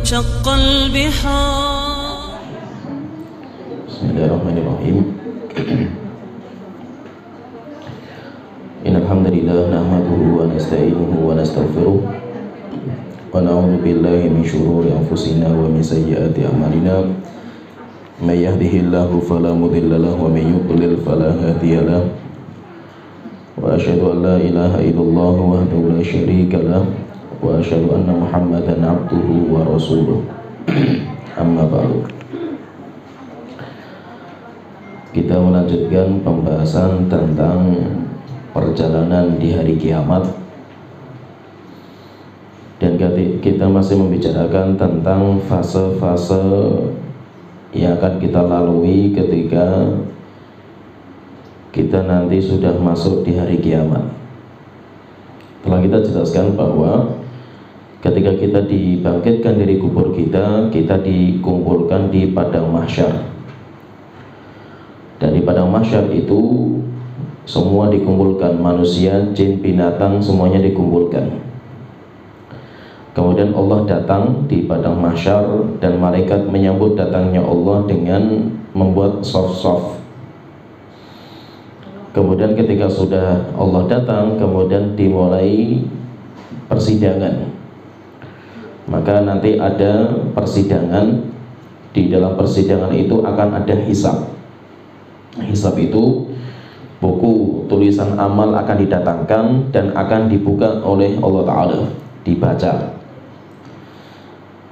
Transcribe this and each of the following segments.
وانشق البحار. بسم الله الرحمن الرحيم. إن الحمد لله نحمده ونستعينه ونستغفره ونعوذ بالله من شرور أنفسنا ومن سيئات أعمالنا. من يهده الله فلا مضل له ومن يضلل فلا هادي له. وأشهد أن لا إله إلا الله وحده لا شريك له وأشهد أن محمدا عبده ورسوله. أما بعد. Kita melanjutkan pembahasan tentang perjalanan di hari kiamat, dan kita masih membicarakan tentang fase-fase yang akan kita lalui ketika kita nanti sudah masuk di hari kiamat. Telah kita jelaskan bahwa ketika kita dibangkitkan dari kubur kita dikumpulkan di padang mahsyar. Dan di padang mahsyar itu semua dikumpulkan, manusia, jin, binatang, semuanya dikumpulkan. Kemudian Allah datang di padang mahsyar dan malaikat menyambut datangnya Allah dengan membuat soft-soft. Kemudian ketika sudah Allah datang, kemudian dimulai persidangan. Maka nanti ada persidangan. Di dalam persidangan itu akan ada hisab. Hisab itu buku tulisan amal akan didatangkan dan akan dibuka oleh Allah Ta'ala, dibaca.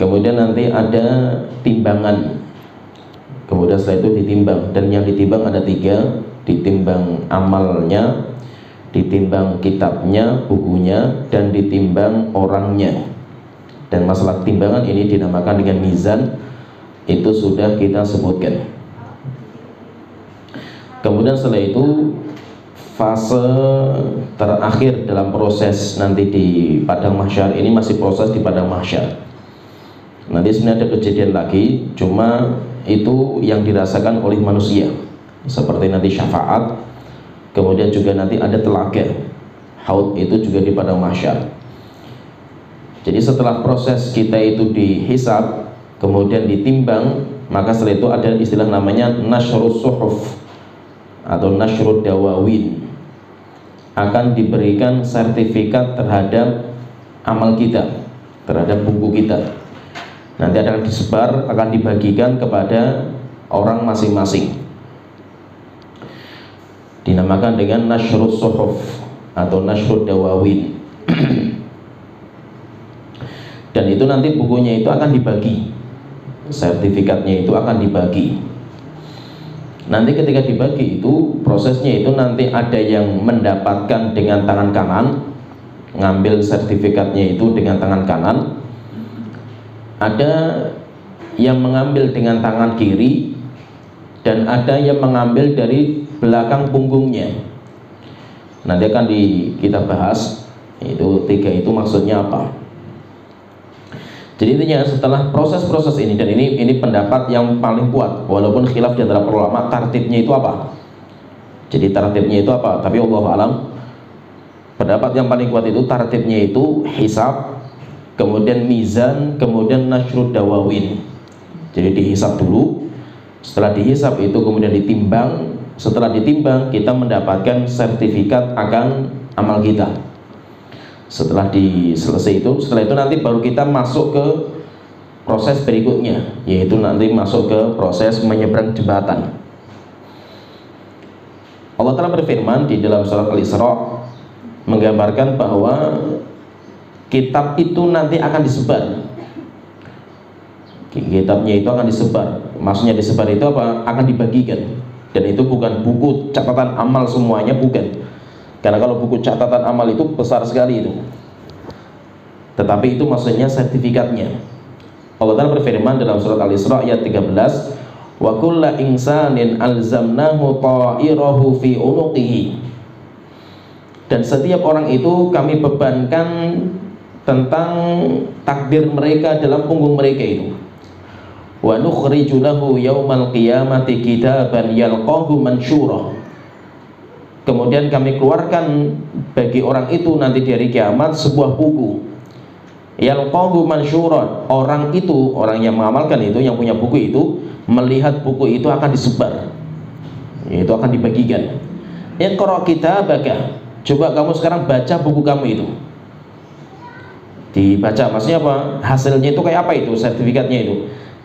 Kemudian nanti ada timbangan. Kemudian setelah itu ditimbang, dan yang ditimbang ada 3. Ditimbang amalnya, ditimbang kitabnya, bukunya, dan ditimbang orangnya. Dan masalah timbangan ini dinamakan dengan mizan. Itu sudah kita sebutkan. Kemudian setelah itu fase terakhir dalam proses nanti di padang mahsyar ini, masih proses di padang mahsyar. Nanti sebenarnya ada kejadian lagi, cuma itu yang dirasakan oleh manusia, seperti nanti syafaat. Kemudian juga nanti ada telaga haud, itu juga di padang mahsyar. Jadi setelah proses kita itu dihisab, kemudian ditimbang, maka setelah itu ada istilah namanya nasyrus suhuf atau nasyrud dawawin. Akan diberikan sertifikat terhadap amal kita, terhadap buku kita. Nanti akan disebar, akan dibagikan kepada orang masing-masing. Dinamakan dengan nasyrus suhuf atau nasyrud dawawin. Dan itu nanti bukunya itu akan dibagi, sertifikatnya itu akan dibagi. Nanti ketika dibagi itu, prosesnya itu nanti ada yang mendapatkan dengan tangan kanan, ngambil sertifikatnya itu dengan tangan kanan. Ada yang mengambil dengan tangan kiri, dan ada yang mengambil dari belakang punggungnya. Nanti akan kita bahas itu 3 itu maksudnya apa. Jadi intinya setelah proses-proses ini, dan ini pendapat yang paling kuat, walaupun khilaf di antara para ulama tartibnya itu apa. Jadi tartibnya itu apa? Tapi Allahu alam, pendapat yang paling kuat itu tartibnya itu hisab, kemudian mizan, kemudian nasyrud dawawin. Jadi dihisab dulu, setelah dihisab itu kemudian ditimbang. Setelah ditimbang kita mendapatkan sertifikat akan amal kita. Setelah selesai itu, setelah itu nanti baru kita masuk ke proses berikutnya, yaitu nanti masuk ke proses menyeberang jembatan. Allah Ta'ala berfirman di dalam surat Al-Isra, menggambarkan bahwa kitab itu nanti akan disebar. Kitabnya itu akan disebar. Maksudnya disebar itu apa? Akan dibagikan. Dan itu bukan buku catatan amal semuanya, bukan. Karena kalau buku catatan amal itu besar sekali itu. Tetapi itu maksudnya sertifikatnya. Allah Ta'ala berfirman dalam surat Al-Isra ayat 13, wa kulla insanin alzamnahu ta'irahu fi unuqihi. Dan setiap orang itu kami bebankan tentang takdir mereka dalam punggung mereka itu. Wa nukhriju lahu yaumal qiyamati kitaban yalqahu mansyura. Kemudian kami keluarkan bagi orang itu nanti di hari kiamat sebuah buku yalqahu mansyuran, orang itu, orang yang mengamalkan itu, yang punya buku itu, melihat buku itu akan disebar, itu akan dibagikan. Iqra kitabaka, coba kamu sekarang baca buku kamu itu. Dibaca maksudnya apa? Hasilnya itu kayak apa itu? Sertifikatnya itu.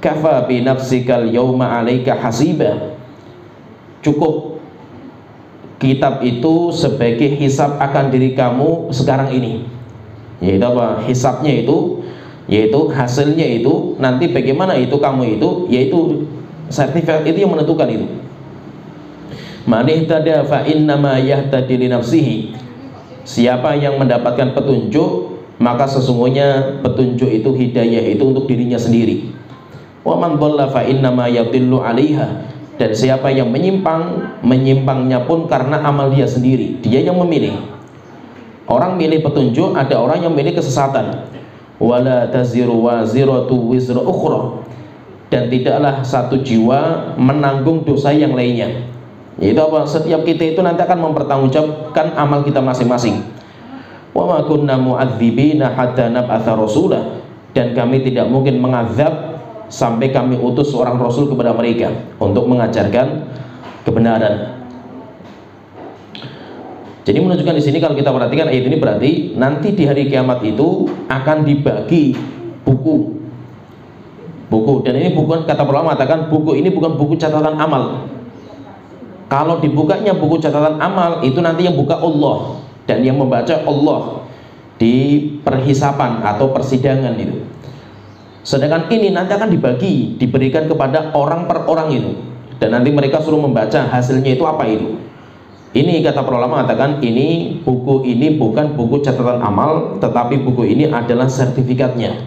Kafa bi nafsikal yauma 'alaika hasiba. Cukup kitab itu sebagai hisab akan diri kamu sekarang ini. Yaitu apa? Hisabnya itu, yaitu hasilnya itu, nanti bagaimana itu kamu itu, yaitu sertifikat itu yang menentukan itu. Man ihtada fa innama yahtadi li nafsihi. Siapa yang mendapatkan petunjuk, maka sesungguhnya petunjuk itu, hidayah itu untuk dirinya sendiri. Wa man dhalla fa innama yadhillu 'alaiha. Dan siapa yang menyimpang, menyimpangnya pun karena amal dia sendiri. Dia yang memilih. Orang milih petunjuk, ada orang yang milih kesesatan. Wala taziru waziratu wizra ukhra. Dan tidaklah satu jiwa menanggung dosa yang lainnya. Yaitu apa? Setiap kita itu nanti akan mempertanggungjawabkan amal kita masing-masing. Wa ma kunna mu'adzibina hatta nab'atsa rasula. Dan kami tidak mungkin mengazab sampai kami utus seorang rasul kepada mereka untuk mengajarkan kebenaran. Jadi menunjukkan di sini kalau kita perhatikan ayat ini, berarti nanti di hari kiamat itu akan dibagi buku. Dan ini bukan, kata ulama mengatakan buku ini bukan buku catatan amal. Kalau dibukanya buku catatan amal itu nanti yang buka Allah dan yang membaca Allah di perhisapan atau persidangan itu. Sedangkan ini nanti akan dibagi, diberikan kepada orang per orang itu, dan nanti mereka suruh membaca hasilnya itu apa itu. Ini kata para ulama mengatakan ini buku ini bukan buku catatan amal, tetapi buku ini adalah sertifikatnya,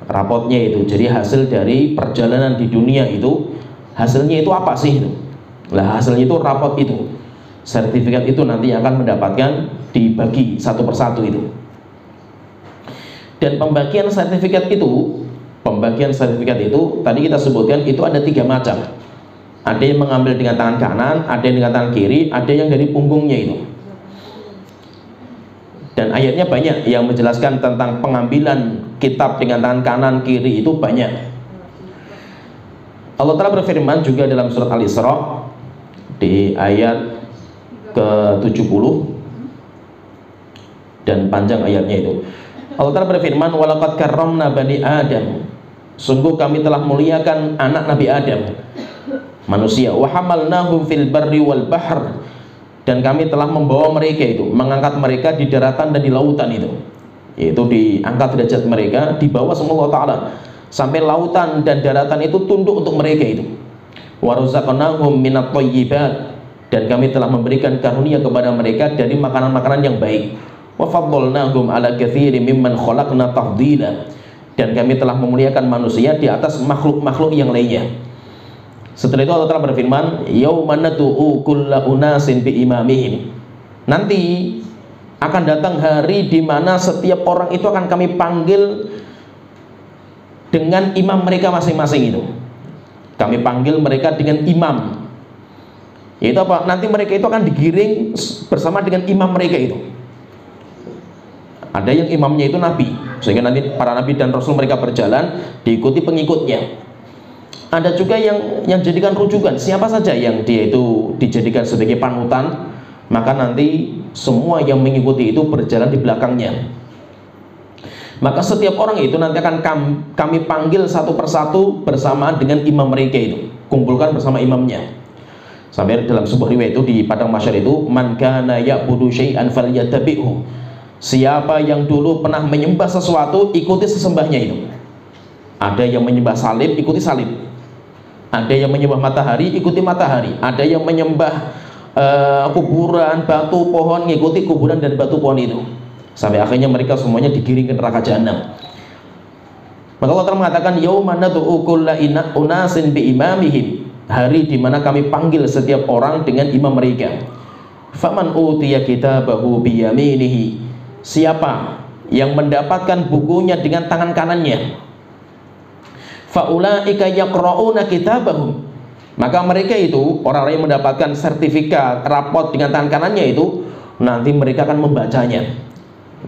rapotnya itu. Jadi hasil dari perjalanan di dunia itu, hasilnya itu apa sih itu? Lah hasilnya itu rapot itu, sertifikat itu nanti akan mendapatkan dibagi satu persatu itu. Dan pembagian sertifikat itu tadi kita sebutkan itu ada 3 macam. Ada yang mengambil dengan tangan kanan, ada yang dengan tangan kiri, ada yang dari punggungnya itu. Dan ayatnya banyak yang menjelaskan tentang pengambilan kitab dengan tangan kanan kiri itu banyak. Allah Ta'ala berfirman juga dalam surat Al-Isra di ayat ke-70 dan panjang ayatnya itu. Allah Ta'ala berfirman, walaqad karramna bani Adam. Sungguh kami telah muliakan anak Nabi Adam, manusia. Wa hamalnahum fil barri wal bahr. Dan kami telah membawa mereka itu, mengangkat mereka di daratan dan di lautan itu. Yaitu diangkat derajat mereka, dibawa sama Allah Ta'ala sampai lautan dan daratan itu tunduk untuk mereka itu. Wa razaqnahum minat thayyibat. Dan kami telah memberikan karunia kepada mereka dari makanan-makanan yang baik. Wa faddalnahum ala katsirin mimman khalaqna tafdila. Dan kami telah memuliakan manusia di atas makhluk-makhluk yang lainnya. Setelah itu Allah Ta'ala berfirman, yauma nad'u kulla unasin bi imamihim. Nanti akan datang hari di mana setiap orang itu akan kami panggil dengan imam mereka masing-masing itu. Kami panggil mereka dengan imam. Yaitu apa? Nanti mereka itu akan digiring bersama dengan imam mereka itu. Ada yang imamnya itu nabi, sehingga nanti para nabi dan rasul mereka berjalan diikuti pengikutnya. Ada juga yang jadikan rujukan, siapa saja yang dia itu dijadikan sebagai panutan, maka nanti semua yang mengikuti itu berjalan di belakangnya. Maka setiap orang itu nanti akan kami panggil satu persatu bersamaan dengan imam mereka itu, kumpulkan bersama imamnya. Sampai dalam sebuah riwayat itu di padang mahsyar itu, man kana ya'budu syai'an falyattabi'hu. Siapa yang dulu pernah menyembah sesuatu, ikuti sesembahnya itu. Ada yang menyembah salib, ikuti salib. Ada yang menyembah matahari, ikuti matahari. Ada yang menyembah kuburan, batu, pohon, ikuti kuburan dan batu pohon itu. Sampai akhirnya mereka semuanya digiring ke neraka jahanam. Maka Allah Ta'ala mengatakan, yauma nad'u kulla unasin bi imamihim. Hari di mana kami panggil setiap orang dengan imam mereka. Faman utiya kitabahu bi yaminihi. Siapa yang mendapatkan bukunya dengan tangan kanannya, faulaika yaqra'una kitabahum. Maka mereka itu, orang-orang yang mendapatkan sertifikat rapot dengan tangan kanannya itu, nanti mereka akan membacanya.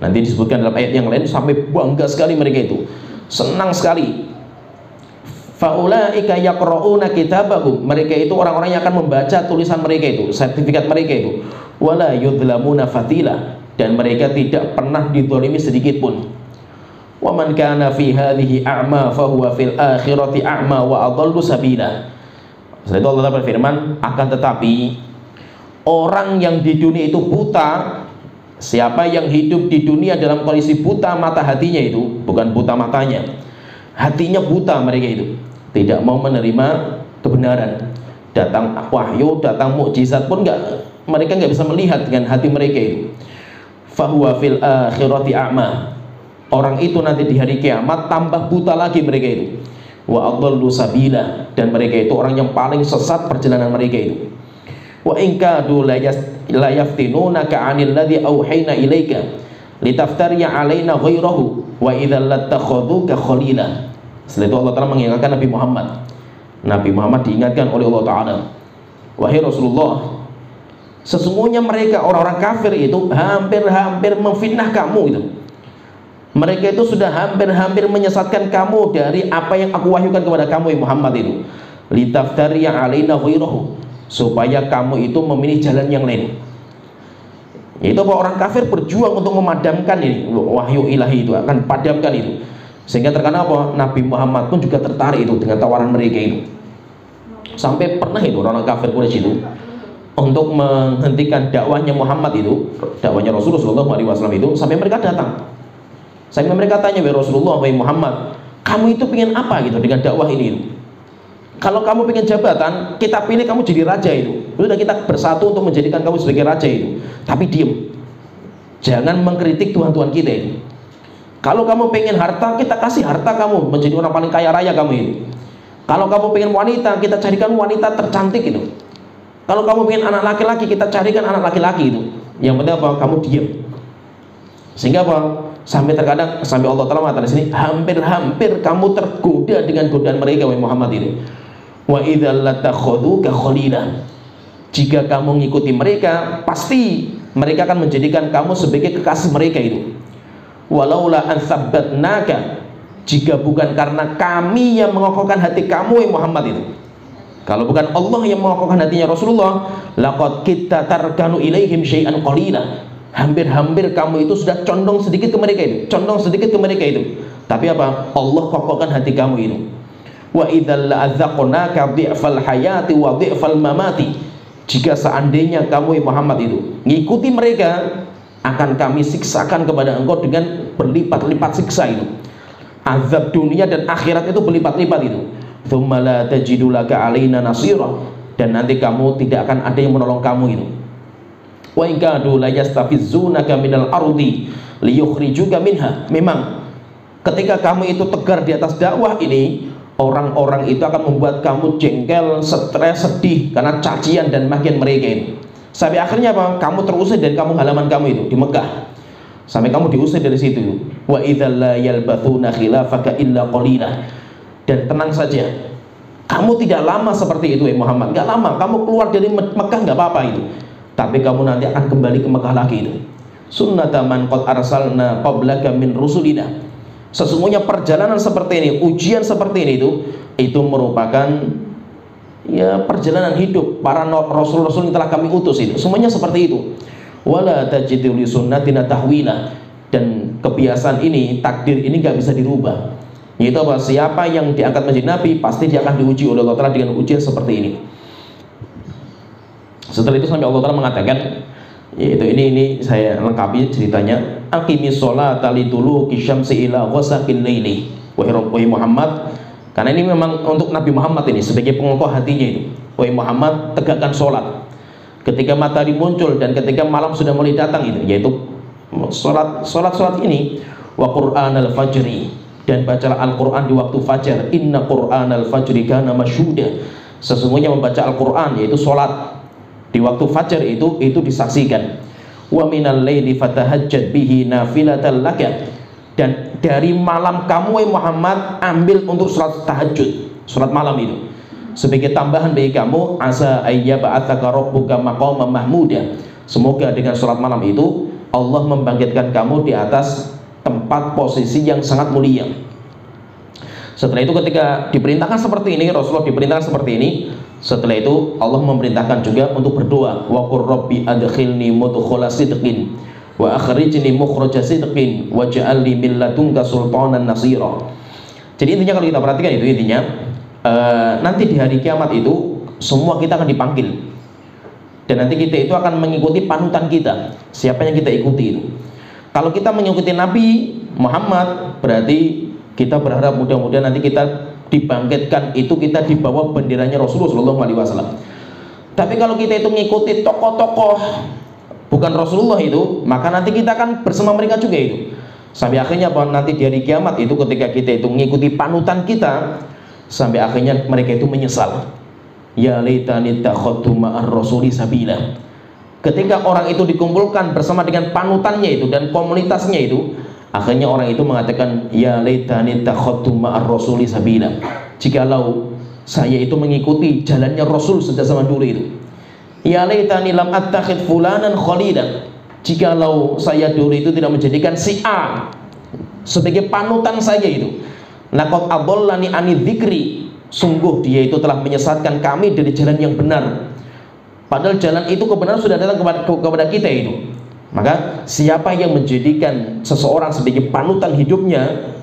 Nanti disebutkan dalam ayat yang lain sampai bangga sekali mereka itu, senang sekali. Faulaika yaqra'una kitabahum, mereka itu orang-orang yang akan membaca tulisan mereka itu, sertifikat mereka itu. Wala yudlamuna fatila, dan mereka tidak pernah dizalimi sedikit pun. Wa man kana fi hadhihi a'ma fa huwa fil akhirati a'ma wa adallu sabila. Setelah itu Allah berfirman, akan tetapi orang yang di dunia itu buta, siapa yang hidup di dunia dalam kondisi buta mata hatinya itu, bukan buta matanya, hatinya buta mereka itu, tidak mau menerima kebenaran, datang wahyu, datang mukjizat pun mereka nggak bisa melihat dengan hati mereka itu. Fahuwa fil akhirati a'ma, orang itu nanti di hari kiamat tambah buta lagi mereka itu. Wa adallu sabila, dan mereka itu orang yang paling sesat perjalanan mereka itu. Wa in kadu la yaftinunaka 'anil ladzi auhayna ilaika litaftariya 'alaina ghairahu wa idzal lattakhadhuka khalila. Setelah itu Allah Ta'ala mengingatkan Nabi Muhammad. Nabi Muhammad diingatkan oleh Allah Ta'ala, wahai Rasulullah, sesungguhnya mereka orang-orang kafir itu hampir-hampir memfitnah kamu itu. Mereka itu sudah hampir-hampir menyesatkan kamu dari apa yang aku wahyukan kepada kamu, Muhammad itu. Litaftariya 'alaina ghairahu, supaya kamu itu memilih jalan yang lain. Itu bahwa orang kafir berjuang untuk memadamkan ini wahyu ilahi itu, akan padamkan itu. Sehingga terkena apa? Nabi Muhammad pun juga tertarik itu dengan tawaran mereka itu. Sampai pernah itu orang kafir Quraisy itu untuk menghentikan dakwahnya Muhammad itu, dakwahnya Rasulullah SAW itu, sampai mereka datang. Sampai mereka tanya, wahai Rasulullah, wahai Muhammad, kamu itu pengen apa gitu dengan dakwah ini? Kalau kamu pengen jabatan, kita pilih kamu jadi raja itu. Sudah kita bersatu untuk menjadikan kamu sebagai raja itu. Tapi diem, jangan mengkritik Tuhan-Tuhan kita itu. Kalau kamu pengen harta, kita kasih harta kamu, menjadi orang paling kaya raya kamu itu. Kalau kamu pengen wanita, kita carikan wanita tercantik itu. Kalau kamu pengen anak laki-laki, kita carikan anak laki-laki itu. Yang penting apa? Kamu diam. Sehingga apa? Sampai terkadang, sampai Allah Ta'ala mengatakan di sini, hampir-hampir kamu tergoda dengan godaan mereka, wahai Muhammad itu. Wa idzal latakhuduka khalila, jika kamu mengikuti mereka, pasti mereka akan menjadikan kamu sebagai kekasih mereka itu. Walaula an tsabbatnaka, jika bukan karena kami yang mengokohkan hati kamu, Muhammad itu. Kalau bukan Allah yang mengokohkan hatinya Rasulullah, laqad kita tarkanu ilaihim syai'an qalila, hampir-hampir kamu itu sudah condong sedikit ke mereka itu, condong sedikit ke mereka itu. Tapi apa? Allah kokohkan hati kamu itu. Wa idzal la'adzaqnaka dhi'fal hayati wa dhi'fal mamati, jika seandainya kamu Muhammad itu ngikuti mereka, akan kami siksakan kepada engkau dengan berlipat-lipat siksa itu. Azab dunia dan akhirat itu berlipat-lipat itu. Tsumma la tajidu laka 'alaina nasira, dan nanti kamu tidak akan ada yang menolong kamu itu. Wa in kadu la yastafizunaka minal ardi liyukhrijuka minha, memang ketika kamu itu tegar di atas dakwah ini, orang-orang itu akan membuat kamu jengkel, stres, sedih karena cacian dan makian mereka ini. Sampai akhirnya apa? Kamu terusir dari kampung halaman kamu itu di Mekah. Sampai kamu diusir dari situ. Wa idzal la yalbathuna khilafaka illa qalila, dan tenang saja, kamu tidak lama seperti itu, Muhammad. Enggak lama, kamu keluar dari Mekah enggak apa-apa itu. Tapi kamu nanti akan kembali ke Mekah lagi itu. Sunnataman qad arsalna qablaka min rusulina, sesungguhnya perjalanan seperti ini, ujian seperti ini itu merupakan ya perjalanan hidup para rasul-rasul yang telah kami utus itu. Semuanya seperti itu. Wala tajidu li sunnatina tahwila, dan kebiasaan ini, takdir ini nggak bisa dirubah. Yaitu apa? Siapa yang diangkat menjadi nabi, pasti dia akan diuji oleh Allah Ta'ala dengan ujian seperti ini. Setelah itu sampai Allah Ta'ala mengatakan, yaitu ini saya lengkapi ceritanya. Aqimis sholata liduluki syamsi ila ghasaqil laili, wahai Muhammad, karena ini memang untuk Nabi Muhammad ini sebagai pengokoh hatinya itu. Wahai Muhammad, tegakkan sholat ketika matahari muncul dan ketika malam sudah mulai datang itu, yaitu sholat ini. Wa Qur'anal fajri, dan bacalah Al-Quran di waktu fajar. Inna Qur'anal fajri kana masyhuda, sesungguhnya membaca Al-Quran yaitu sholat di waktu fajar itu disaksikan. Wa minal laili fatahajjad bihi nafilatan laka, dan dari malam kamu Muhammad ambil untuk sholat tahajud, sholat malam itu sebagai tambahan bagi kamu. Asa ayyaba'atsaka rabbuka maqaman mahmuda, semoga dengan sholat malam itu Allah membangkitkan kamu di atas tempat posisi yang sangat mulia. Setelah itu ketika diperintahkan seperti ini, Rasulullah diperintahkan seperti ini, setelah itu Allah memerintahkan juga untuk berdoa, wa qur rabbi adkhilni mudkhala sidqin wa akhrijni mukhraja sidqin waj'alni min ladunka sultanan nasira. Jadi intinya kalau kita perhatikan itu intinya nanti di hari kiamat itu semua kita akan dipanggil. Dan nanti kita itu akan mengikuti panutan kita, siapa yang kita ikuti itu. Kalau kita mengikuti Nabi Muhammad, berarti kita berharap mudah-mudahan nanti kita dibangkitkan itu kita di bawah benderanya Rasulullah SAW. Tapi kalau kita itu mengikuti tokoh-tokoh bukan Rasulullah itu, maka nanti kita akan bersama mereka juga itu. Sampai akhirnya nanti di hari kiamat itu ketika kita itu mengikuti panutan kita, sampai akhirnya mereka itu menyesal. Ya laitani takhadtu ma'ar rasuli sabila. Ketika orang itu dikumpulkan bersama dengan panutannya itu dan komunitasnya itu, akhirnya orang itu mengatakan, ya laitani takhadtu ma'ar rasuli sabila. Jikalau saya itu mengikuti jalannya Rasul sejak zaman dulu itu. Ya laitani lam attakhid fulanan khalila. Jikalau saya dulu itu tidak menjadikan si A sebagai panutan saya itu. Laqad adallani ani dzikri. Sungguh dia itu telah menyesatkan kami dari jalan yang benar. Padahal jalan itu kebenaran sudah datang kepada kita itu. Maka siapa yang menjadikan seseorang sebagai panutan hidupnya,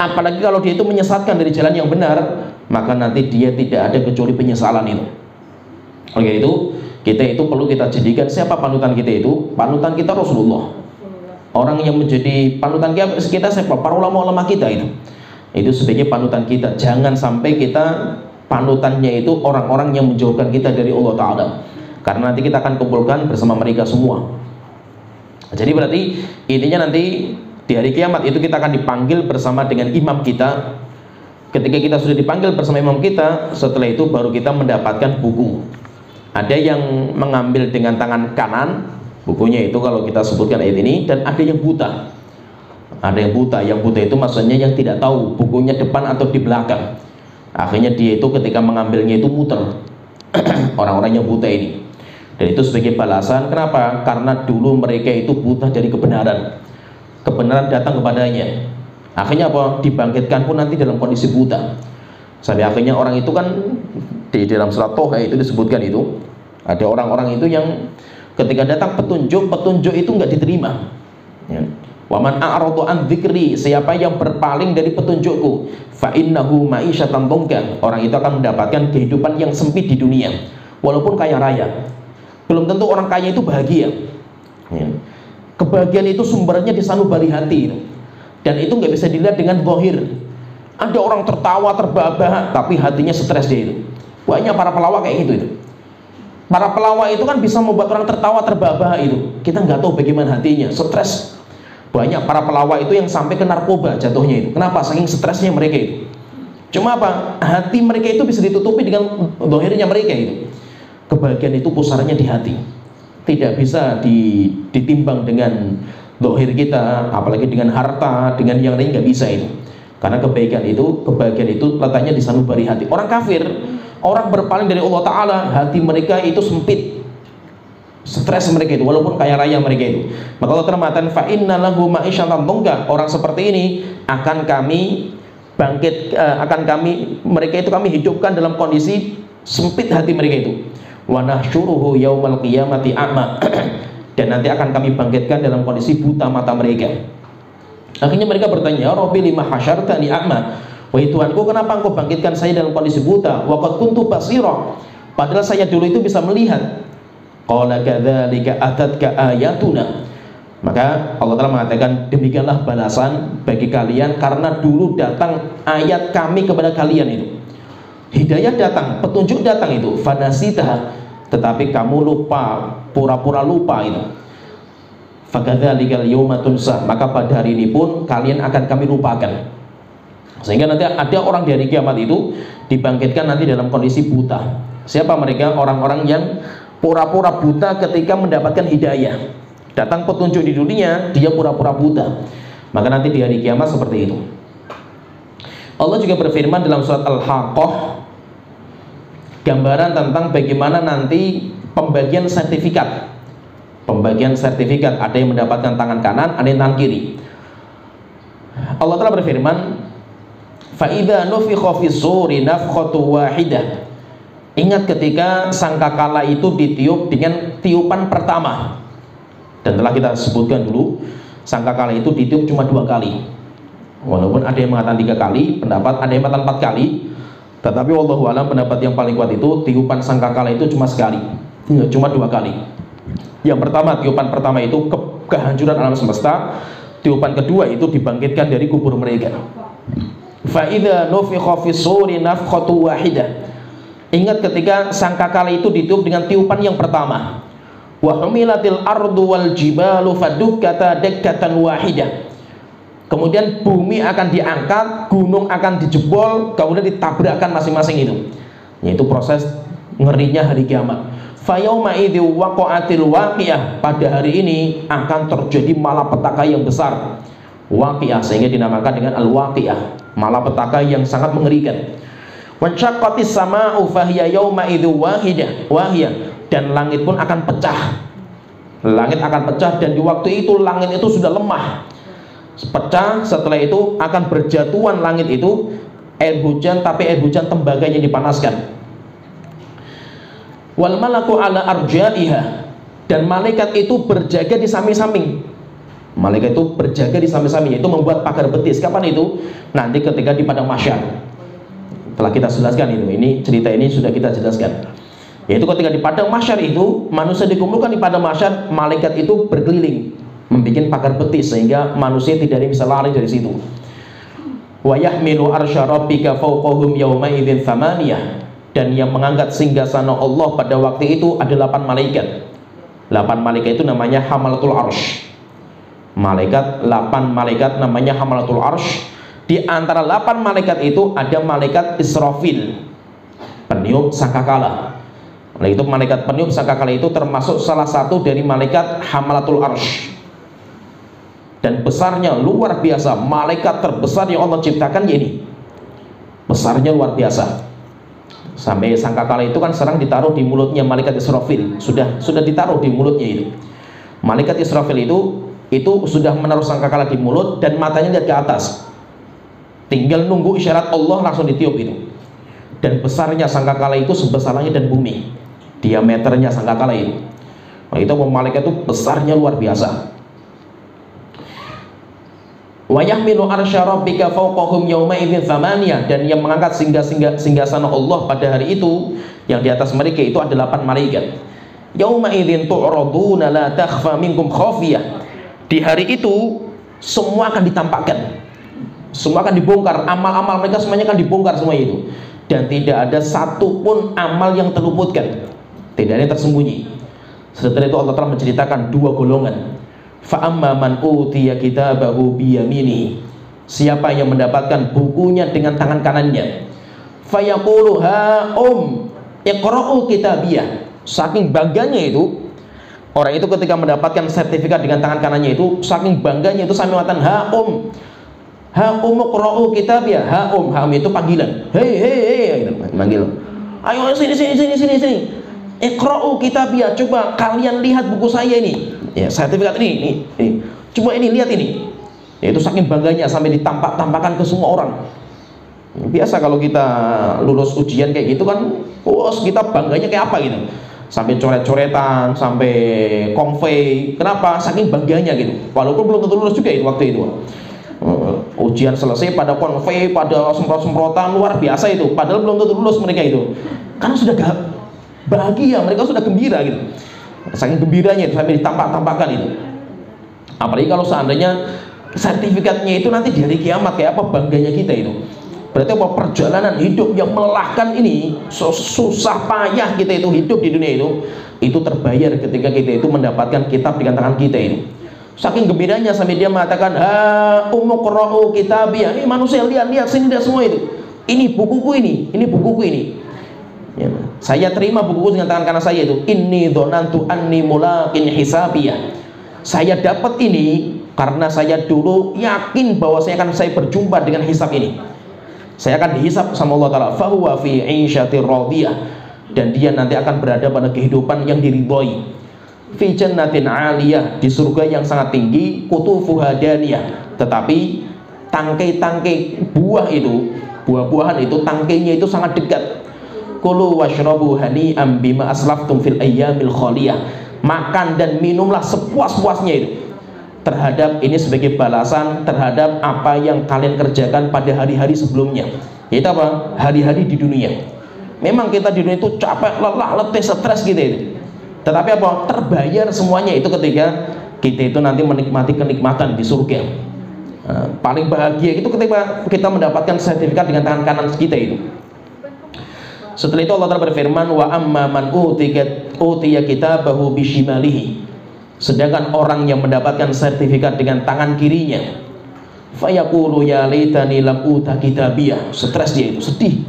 apalagi kalau dia itu menyesatkan dari jalan yang benar, maka nanti dia tidak ada kecuali penyesalan itu. Oleh itu kita itu perlu kita jadikan siapa panutan kita itu? Panutan kita Rasulullah. Orang yang menjadi panutan kita siapa? Para ulama-ulama kita itu sebagai panutan kita. Jangan sampai kita panutannya itu orang-orang yang menjauhkan kita dari Allah Ta'ala, karena nanti kita akan kumpulkan bersama mereka semua. Jadi berarti intinya nanti di hari kiamat itu kita akan dipanggil bersama dengan imam kita. Ketika kita sudah dipanggil bersama imam kita, setelah itu baru kita mendapatkan buku. Ada yang mengambil dengan tangan kanan bukunya itu kalau kita sebutkan ayat ini, dan ada yang buta. Ada yang buta itu maksudnya yang tidak tahu bukunya depan atau di belakang. Akhirnya dia itu ketika mengambilnya itu muter. Orang-orang yang buta ini. Dan itu sebagai balasan, kenapa? Karena dulu mereka itu buta dari kebenaran. Kebenaran datang kepadanya. Akhirnya apa? Dibangkitkan pun nanti dalam kondisi buta. Sampai akhirnya orang itu kan di dalam surat Toha itu disebutkan itu ada orang-orang itu yang ketika datang petunjuk itu nggak diterima. Ya. Waman a'radu an dzikri, siapa yang berpaling dari petunjukku, fa innahu ma'isyatan dhanka, orang itu akan mendapatkan kehidupan yang sempit di dunia walaupun kaya raya. Belum tentu orang kaya itu bahagia. Ya. Kebahagiaan itu sumbernya di sanubari hati, dan itu nggak bisa dilihat dengan zahir. Ada orang tertawa terbahak-bahak tapi hatinya stres dia itu. Banyak para pelawak kayak gitu itu. Para pelawak itu kan bisa membuat orang tertawa terbahak-bahak itu. Kita nggak tahu bagaimana hatinya, stres. Banyak para pelawak itu yang sampai ke narkoba jatuhnya itu. Kenapa? Saking stresnya mereka itu. Cuma apa? Hati mereka itu bisa ditutupi dengan zahirnya mereka itu. Kebahagiaan itu pusarnya di hati. Tidak bisa ditimbang dengan zahir kita, apalagi dengan harta, dengan yang lain nggak bisa itu. Karena kebahagiaan itu letaknya di sanubari hati. Orang kafir, orang berpaling dari Allah Ta'ala, hati mereka itu sempit. Stres mereka itu, walaupun kaya raya mereka itu. Maka Allah termatan fa inna lahu ma'isyatan dhanka, orang seperti ini akan kami bangkit, mereka itu kami hidupkan dalam kondisi sempit hati mereka itu. Wa nahsyuruhu yaumal qiyamati a'ma, dan nanti akan kami bangkitkan dalam kondisi buta mata mereka. Akhirnya mereka bertanya, ya Rabbi lima hasyartani a'ma, wahai Tuhanku, kenapa engkau bangkitkan saya dalam kondisi buta? Wa qad kuntu basira, padahal saya dulu itu bisa melihat. Qala kadzalika atatka ayatuna, maka Allah Ta'ala mengatakan demikianlah balasan bagi kalian karena dulu datang ayat kami kepada kalian itu. Hidayah datang, petunjuk datang itu, fanasitah, tetapi kamu lupa, pura-pura lupa itu. Fakadzalikal yauma tunsa, maka pada hari ini pun kalian akan kami lupakan. Sehingga nanti ada orang di hari kiamat itu dibangkitkan nanti dalam kondisi buta. Siapa mereka? Orang-orang yang pura-pura buta ketika mendapatkan hidayah. Datang petunjuk di dunia, dia pura-pura buta. Maka nanti di hari kiamat seperti itu. Allah juga berfirman dalam surat Al-Haqqah, gambaran tentang bagaimana nanti pembagian sertifikat. Pembagian sertifikat, ada yang mendapatkan tangan kanan, ada yang tangan kiri. Allah Ta'ala berfirman, فَإِذَا نُفِخَ فِي الصُّورِ نَفْخَةٌ وَاحِدَةٌ. Ingat ketika sangkakala itu ditiup dengan tiupan pertama. Dan telah kita sebutkan dulu, sangkakala itu ditiup cuma 2 kali. Walaupun ada yang mengatakan 3 kali, pendapat ada yang mengatakan 4 kali. Tetapi wallahu alam, pendapat yang paling kuat itu tiupan sangkakala itu cuma sekali, cuma 2 kali. Yang pertama, tiupan pertama itu kehancuran alam semesta. Tiupan kedua itu dibangkitkan dari kubur mereka. Fa'idha nufikha fis-suri nafkhatu wahidah. Ingat ketika sangkakala itu ditiup dengan tiupan yang pertama. Wa humilatil ardu wal jibalu fadukkata dakkatan wahidah. Kemudian bumi akan diangkat, gunung akan dijebol, kemudian ditabrakkan masing-masing itu. Yaitu proses ngerinya hari kiamat. Fayauma idzi waqa'atil waqiah. Pada hari ini akan terjadi malapetaka yang besar. Waqiah, sehingga dinamakan dengan al-waqiah, malapetaka yang sangat mengerikan. Wansyaqqatis sama'u fahiya yauma idzi wahiyah. Dan langit pun akan pecah. Langit akan pecah, dan di waktu itu langit itu sudah lemah. Pecah, setelah itu akan berjatuhan langit itu air hujan, tapi air hujan tembaga yang dipanaskan. Wal malaku ala arjaiha. Dan malaikat itu berjaga di samping-samping. Malaikat itu berjaga di samping-samping, itu membuat pagar betis. Kapan itu? Nanti ketika di padang mahsyar. Telah kita jelaskan itu. Ini cerita ini sudah kita jelaskan. Yaitu ketika di padang mahsyar itu manusia dikumpulkan di padang mahsyar, malaikat itu berkeliling membuat pagar betis sehingga manusia tidak ada yang bisa lari dari situ. Wa yahmilu arsya rabbika fawqahum yawma idzin thamaniyah. Dan yang mengangkat singgasana Allah pada waktu itu ada 8 malaikat. 8 malaikat itu namanya hamalatul arsy. 8 malaikat namanya hamalatul arsy. Di antara 8 malaikat itu ada malaikat Israfil, peniup sangkakala. Nah, itu malaikat peniup sangkakala itu termasuk salah satu dari malaikat hamalatul arsy. Dan besarnya luar biasa, malaikat terbesar yang Allah ciptakan ya ini. Besarnya luar biasa. Sampai sangkakala itu kan serang ditaruh di mulutnya malaikat Israfil. Sudah ditaruh di mulutnya itu. Malaikat Israfil itu sudah menaruh sangkakala di mulut dan matanya lihat ke atas. Tinggal nunggu isyarat Allah langsung ditiup itu. Dan besarnya sangkakala itu sebesar langit dan bumi. Diameternya sangkakala itu. Nah, itu malaikat itu besarnya luar biasa. Wa yahmilu arsya rabbika fawqahum yawma idzin thamaniyah. Dan yang mengangkat singgasana Allah pada hari itu, yang di atas mereka itu ada 8 malaikat. Yawma idzin tu'raduna la takhfa minkum khafiyah. Di hari itu semua akan ditampakkan. Semua akan dibongkar, amal-amal mereka semuanya akan dibongkar semua itu. Dan tidak ada satupun amal yang terluputkan. Tidak ada yang tersembunyi. Setelah itu Allah telah menceritakan 2 golongan. Fa'amma man utiya kitabahu biyaminihi. Siapa yang mendapatkan bukunya dengan tangan kanannya, fayaqulu ha'um iqra'u kitabiyah. Saking bangganya itu, orang itu ketika mendapatkan sertifikat dengan tangan kanannya itu, saking bangganya itu sampai mengatakan ha'um iqra'u kitabiyah. Ha'um itu panggilan. Hei gitu, manggil. Ayo sini. Iqra'u kitabiyah, coba kalian lihat buku saya ini. Ya, sertifikat ini. Coba ini, lihat ini. Ya, itu saking bangganya sampai ditampak-tampakkan ke semua orang. Biasa kalau kita lulus ujian kayak gitu kan, kita bangganya kayak apa gitu. Sampai coret-coretan, sampai konvei. Kenapa? Saking bangganya gitu. Walaupun belum tentu lulus juga itu waktu itu. Ujian selesai pada konvei, pada semprot-semprotan luar biasa itu. Padahal belum tentu lulus mereka itu. Karena sudah bahagia, mereka sudah gembira gitu. Saking gembiranya itu sampai ditampak-tampakkan itu. Apalagi kalau seandainya sertifikatnya itu nanti di hari kiamat, kayak apa bangganya kita itu. Berarti apa perjalanan hidup yang melelahkan ini, susah payah kita itu hidup di dunia itu terbayar ketika kita itu mendapatkan kitab dengan tangan kita itu. Saking gembiranya sampai dia mengatakan umuqra'u kitabiyah. Ini manusia lihat sini lihat semua itu. Ini bukuku ini. Ya, saya terima buku dengan tangan kanan saya itu. Inni dzanantu anni mulaqin hisabiyah. Saya dapat ini karena saya dulu yakin bahwa saya berjumpa dengan hisab ini. Saya akan dihisab sama Allah Ta'ala. Fahuwa fi 'isyatir radiyah. Dan dia nanti akan berada pada kehidupan yang diridhoi. fi jannatin 'aliyah, di surga yang sangat tinggi, qutufuha daniyah, tetapi tangkai-tangkai buah-buahan itu tangkainya itu sangat dekat. Kulu washrabu hani'am bima aslaftum fil ayyamil khaliyah, makan dan minumlah sepuas-puasnya itu terhadap ini sebagai balasan terhadap apa yang kalian kerjakan pada hari-hari sebelumnya. Itu apa? Hari-hari di dunia. Memang kita di dunia itu capek, lelah, letih, stres gitu itu. Tetapi apa? Terbayar semuanya itu ketika kita itu nanti menikmati kenikmatan di surga. Paling bahagia itu ketika kita mendapatkan sertifikat dengan tangan kanan kita itu. Setelah itu Allah Ta'ala berfirman, wa amma man utiya kitabahu bishimalihi, sedangkan orang yang mendapatkan sertifikat dengan tangan kirinya, fayaqulu ya laitani lam uta kitabiyah, stres dia itu, sedih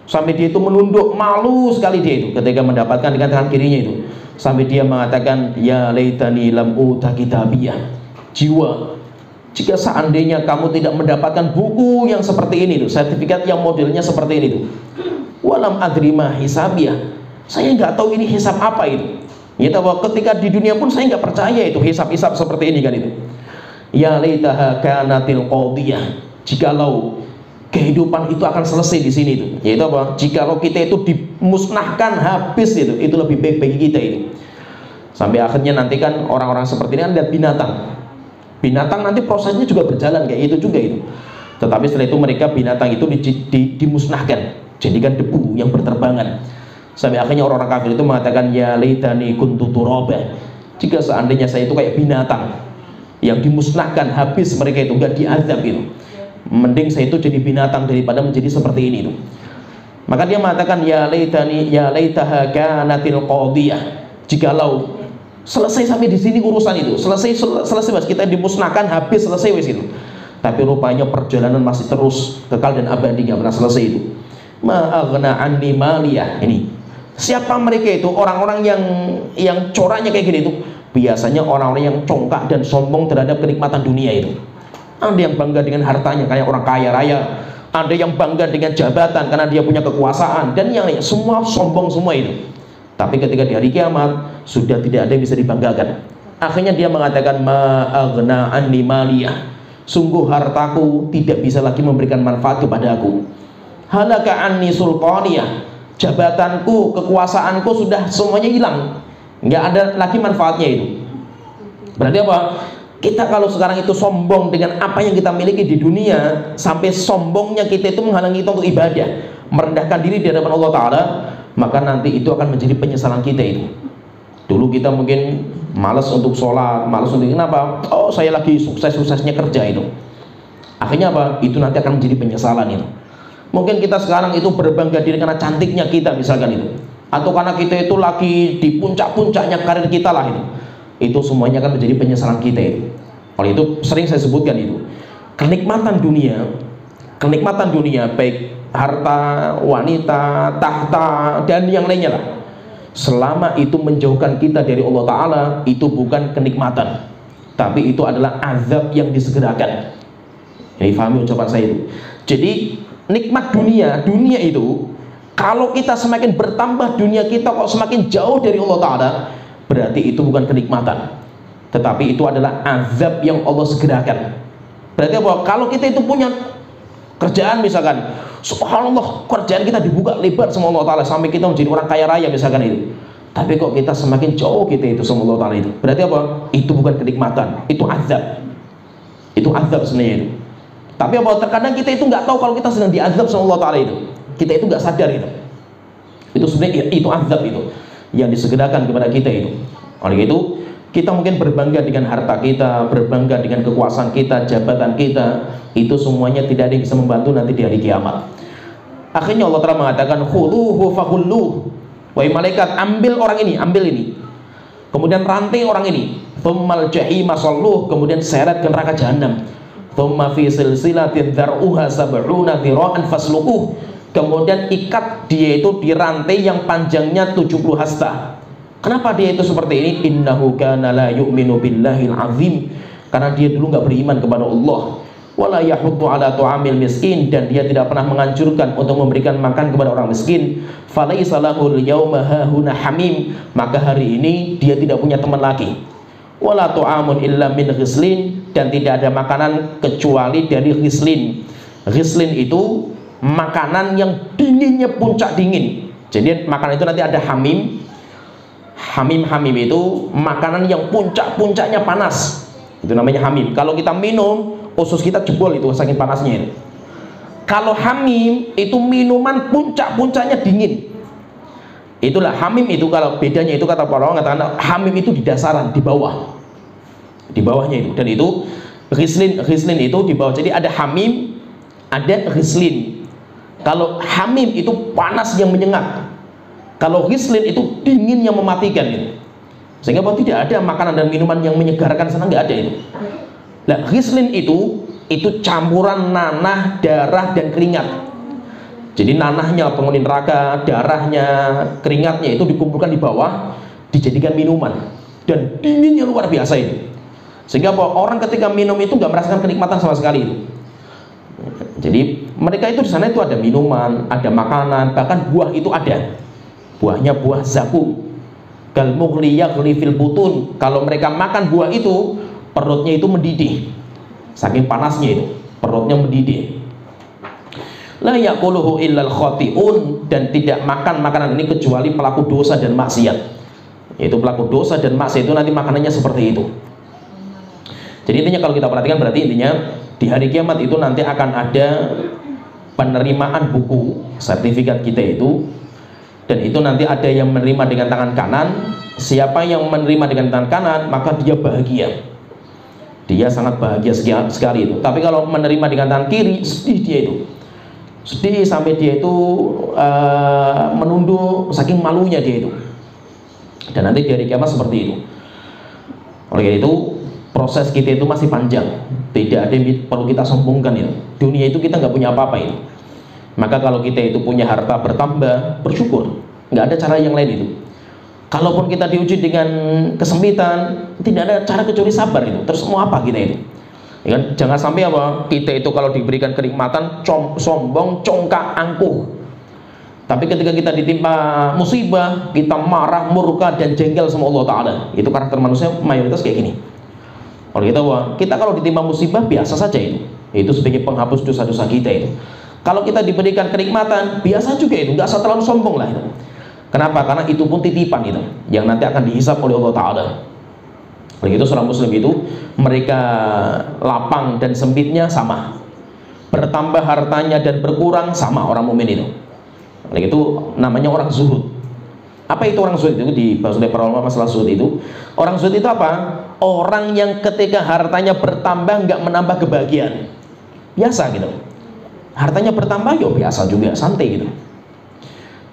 sampai dia itu menunduk, malu sekali dia itu ketika mendapatkan dengan tangan kirinya itu, sampai dia mengatakan ya laitani lam uta kitabiyah, jiwa, jika seandainya kamu tidak mendapatkan buku yang seperti ini tuh, sertifikat yang modelnya seperti ini tuh, walam adrima hisabiyah, saya nggak tahu ini hisab apa itu. Ya tahu, ketika di dunia pun saya nggak percaya itu hisab-hisab seperti ini kan itu. Ya laitaha kanatil qadiyah, jikalau kehidupan itu akan selesai di sini itu. Yaitu apa? Jikalau kita itu dimusnahkan habis itu lebih baik bagi kita itu. Sampai akhirnya nanti kan orang-orang seperti ini kan lihat binatang nanti prosesnya juga berjalan kayak itu juga itu. Tetapi setelah itu mereka binatang itu dimusnahkan, jadikan debu yang berterbangan. Sampai akhirnya orang-orang kafir itu mengatakan ya laitani kuntu turaba, jika seandainya saya itu kayak binatang yang dimusnahkan habis, mereka itu enggak diazab itu, mending saya itu jadi binatang daripada menjadi seperti ini itu. Maka dia mengatakan ya laitani ya laitaha kanatil qadiyah, jikalau selesai sampai di sini urusan itu, selesai mas, kita dimusnahkan habis, selesai wis itu. Tapi rupanya perjalanan masih terus, kekal dan abadi, nggak pernah selesai itu. Ma'aghna anni maliyah, ini siapa mereka itu? Orang-orang yang coraknya kayak gini itu biasanya orang-orang yang congkak dan sombong terhadap kenikmatan dunia itu. Ada yang bangga dengan hartanya kayak orang kaya raya, ada yang bangga dengan jabatan karena dia punya kekuasaan, dan yang lain semua sombong semua itu. Tapi ketika di hari kiamat sudah tidak ada yang bisa dibanggakan. Akhirnya dia mengatakan ma'aghna anni maliyah, sungguh hartaku tidak bisa lagi memberikan manfaat kepada aku. Halaka anni sultaniyah, jabatanku, kekuasaanku sudah semuanya hilang, nggak ada lagi manfaatnya itu. Berarti apa? Kita kalau sekarang itu sombong dengan apa yang kita miliki di dunia, sampai sombongnya kita itu menghalangi kita untuk ibadah, merendahkan diri di hadapan Allah Ta'ala, maka nanti itu akan menjadi penyesalan kita itu. Dulu kita mungkin malas untuk sholat, malas untuk kenapa? Oh, saya lagi sukses-suksesnya kerja itu. Akhirnya apa? Itu nanti akan menjadi penyesalan itu. Mungkin kita sekarang itu berbangga diri karena cantiknya kita misalkan itu, atau karena kita itu lagi di puncak-puncaknya karir kita lah itu. Itu semuanya akan menjadi penyesalan kita itu. Oleh itu sering saya sebutkan itu, kenikmatan dunia baik harta, wanita, tahta dan yang lainnya lah, selama itu menjauhkan kita dari Allah Ta'ala, itu bukan kenikmatan, tapi itu adalah azab yang disegerakan. Jadi pahami ucapan saya itu. Jadi nikmat dunia itu, kalau kita semakin bertambah dunia kita kok semakin jauh dari Allah Ta'ala, berarti itu bukan kenikmatan, tetapi itu adalah azab yang Allah segerakan. Berarti apa? Kalau kita itu punya kerjaan misalkan, subhanallah, kerjaan kita dibuka lebar sama Allah Ta'ala sampai kita menjadi orang kaya raya misalkan itu, tapi kok kita semakin jauh kita itu sama Allah Ta'ala itu, berarti apa? Itu bukan kenikmatan, itu azab. Itu azab sebenarnya itu. Tapi apa? Terkadang kita itu nggak tahu kalau kita sedang diazab sama Allah Ta'ala itu, kita itu nggak sadar itu. Itu sebenarnya itu azab itu yang disegerakan kepada kita itu. Oleh itu kita mungkin berbangga dengan harta kita, berbangga dengan kekuasaan kita, jabatan kita, itu semuanya tidak ada yang bisa membantu nanti di hari kiamat. Akhirnya Allah Ta'ala mengatakan khudhuhu faghulluh, wahai malaikat, ambil orang ini, ambil ini, kemudian rantai orang ini, tsummal jahima salluh, kemudian seret ke neraka jahanam, tsumma fi silsilatin dzar'uha sab'una dzira'an fasluquh, kemudian ikat dia itu di rantai yang panjangnya 70 hasta. Kenapa dia itu seperti ini? Innahu kana la yu'minu billahil azim, karena dia dulu nggak beriman kepada Allah. wala yahuddu ala tu'amil miskin, dan dia tidak pernah menganjurkan untuk memberikan makan kepada orang miskin. Falaisa lahul yauma hahuna hamim, maka hari ini dia tidak punya teman lagi. Wala tu'amun illa min ghislin, dan tidak ada makanan kecuali dari ghislin. Ghislin itu makanan yang dinginnya puncak dingin. Jadi makanan itu nanti ada hamim. Hamim itu makanan yang puncak-puncaknya panas. Itu namanya hamim. Kalau kita minum, usus kita jebol itu saking panasnya itu. Kalau hamim itu minuman puncak-puncaknya dingin. Itulah hamim itu. Kalau bedanya itu kata para orang katakan hamim itu di dasaran, di bawah. Di bawahnya itu. Dan itu ghislin itu di bawah. Jadi ada hamim, ada ghislin. Kalau hamim itu panas yang menyengat. Kalau ghislin itu dingin yang mematikan itu. Sehingga tidak ada makanan dan minuman yang menyegarkan sana, nggak ada itu. Nah, ghislin itu campuran nanah, darah, dan keringat. Jadi nanahnya penghuni neraka, darahnya, keringatnya itu dikumpulkan di bawah, dijadikan minuman, dan dinginnya luar biasa itu. Sehingga orang ketika minum itu nggak merasakan kenikmatan sama sekali itu. Jadi mereka itu di sana itu ada minuman, ada makanan, bahkan buah itu ada. Buahnya buah zakum. Kal mughli yaghli fil butun. Kalau mereka makan buah itu, perutnya itu mendidih. Saking panasnya itu, perutnya mendidih. La yaquluhu illal khati'un, dan tidak makan makanan ini kecuali pelaku dosa dan maksiat. Yaitu pelaku dosa dan maksiat itu nanti makanannya seperti itu. Jadi intinya kalau kita perhatikan, berarti intinya di hari kiamat itu nanti akan ada penerimaan buku sertifikat kita itu, dan itu nanti ada yang menerima dengan tangan kanan. Siapa yang menerima dengan tangan kanan, maka dia bahagia, dia sangat bahagia sekali itu. Tapi kalau menerima dengan tangan kiri, sedih dia itu, sedih sampai dia itu menunduk saking malunya dia itu. Dan nanti di hari kiamat seperti itu. Oleh itu proses kita itu masih panjang, tidak ada yang perlu kita sombongkan itu. Dunia itu kita nggak punya apa-apa itu. Maka kalau kita itu punya harta bertambah, bersyukur. Nggak ada cara yang lain itu. Kalaupun kita diuji dengan kesempitan, tidak ada cara kecuali sabar itu. Terus mau apa kita itu? Ya kan? Jangan sampai apa kita itu kalau diberikan kenikmatan sombong, congkak, angkuh. Tapi ketika kita ditimpa musibah, kita marah, murka, dan jengkel sama Allah Ta'ala. Itu karakter manusia mayoritas kayak gini. Oleh itu kita kalau ditimpa musibah biasa saja itu. Itu sebagai penghapus dosa-dosa kita itu. Kalau kita diberikan kenikmatan, biasa juga itu, nggak usah terlalu sombong lah itu. Kenapa? Karena itu pun titipan itu, yang nanti akan dihisap oleh Allah Ta'ala. Oleh itu seorang muslim itu, mereka lapang dan sempitnya sama, bertambah hartanya dan berkurang sama orang mukmin itu. Oleh itu namanya orang zuhud. Apa itu orang zuhud? Itu dibahas oleh para ulama masalah zuhud itu. Orang zuhud itu apa? Orang yang ketika hartanya bertambah nggak menambah kebahagiaan, biasa gitu. Hartanya bertambah, ya biasa juga, santai gitu.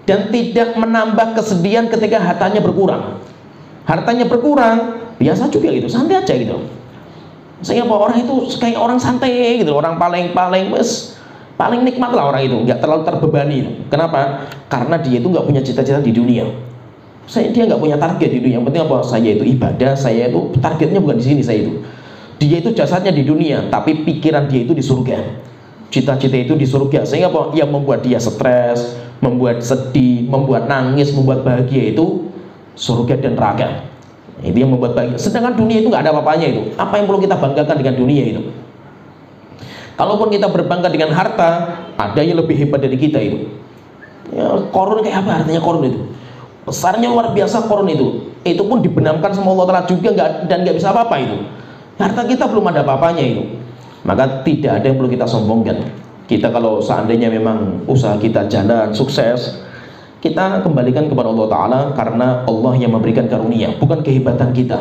Dan tidak menambah kesedihan ketika hartanya berkurang. Hartanya berkurang, biasa juga gitu, santai aja gitu. Sehingga orang itu kayak orang santai gitu, orang paling nikmat lah orang itu, nggak terlalu terbebani. Kenapa? Karena dia itu nggak punya cita-cita di dunia. Dia nggak punya target di dunia. Yang penting apa? Saya itu ibadah, saya itu targetnya bukan di sini saya itu. Dia itu jasadnya di dunia, tapi pikiran dia itu di surga. Cita-cita itu di surga. Sehingga apa? Yang membuat dia stres, membuat sedih, membuat nangis, membuat bahagia itu surga dan neraka. Itu yang membuat bahagia. Sedangkan dunia itu nggak ada apa-apanya itu. Apa yang perlu kita banggakan dengan dunia itu? Kalaupun kita berbangga dengan harta, ada yang lebih hebat dari kita itu. Ya, Korun kayak apa artinya Korun itu? Besarnya luar biasa Korun itu. Itu pun dibenamkan sama Allah Ta'ala juga dan nggak bisa apa-apa itu. Harta kita belum ada apa-apanya itu. Maka tidak ada yang perlu kita sombongkan. Kita kalau seandainya memang usaha kita jalan sukses, kita kembalikan kepada Allah Ta'ala, karena Allah yang memberikan karunia, bukan kehebatan kita.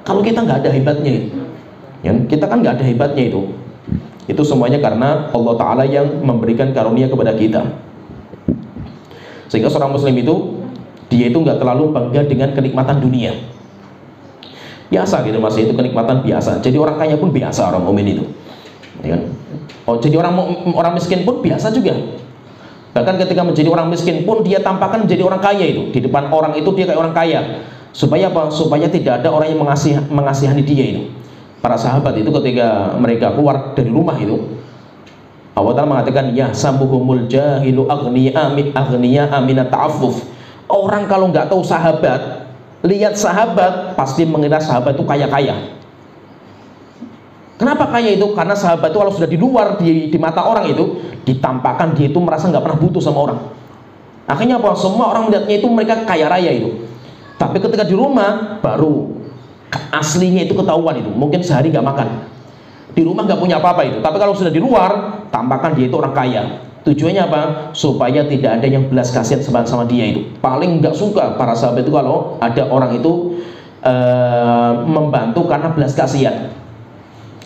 Kalau kita nggak ada hebatnya itu, ya, kita kan nggak ada hebatnya itu semuanya karena Allah Ta'ala yang memberikan karunia kepada kita. Sehingga seorang muslim itu, dia itu nggak terlalu bangga dengan kenikmatan dunia. Biasa gitu mas, itu kenikmatan biasa. Jadi orang kaya pun biasa, orang mukmin itu. Ya. Oh, jadi orang miskin pun biasa juga. Bahkan ketika menjadi orang miskin pun dia tampakkan menjadi orang kaya itu. Di depan orang itu dia kayak orang kaya. Supaya apa? Supaya tidak ada orang yang mengasihani dia itu. para sahabat itu ketika mereka keluar dari rumah itu, Allah Ta'ala mengatakan ya sambuhumul jahilu aghniya aminat ta'affuf. Orang kalau nggak tahu sahabat, lihat sahabat pasti mengira sahabat itu kaya-kaya. Kenapa kaya itu? Karena sahabat itu kalau sudah di luar, di mata orang itu ditampakkan dia itu merasa nggak pernah butuh sama orang. Akhirnya apa? Semua orang melihatnya itu mereka kaya raya itu. Tapi ketika di rumah baru aslinya itu ketahuan itu. Mungkin sehari nggak makan. Di rumah nggak punya apa-apa itu. Tapi kalau sudah di luar, tampakkan dia itu orang kaya. Tujuannya apa? Supaya tidak ada yang belas kasihan sama dia itu. Paling nggak suka para sahabat itu kalau ada orang itu membantu karena belas kasihan.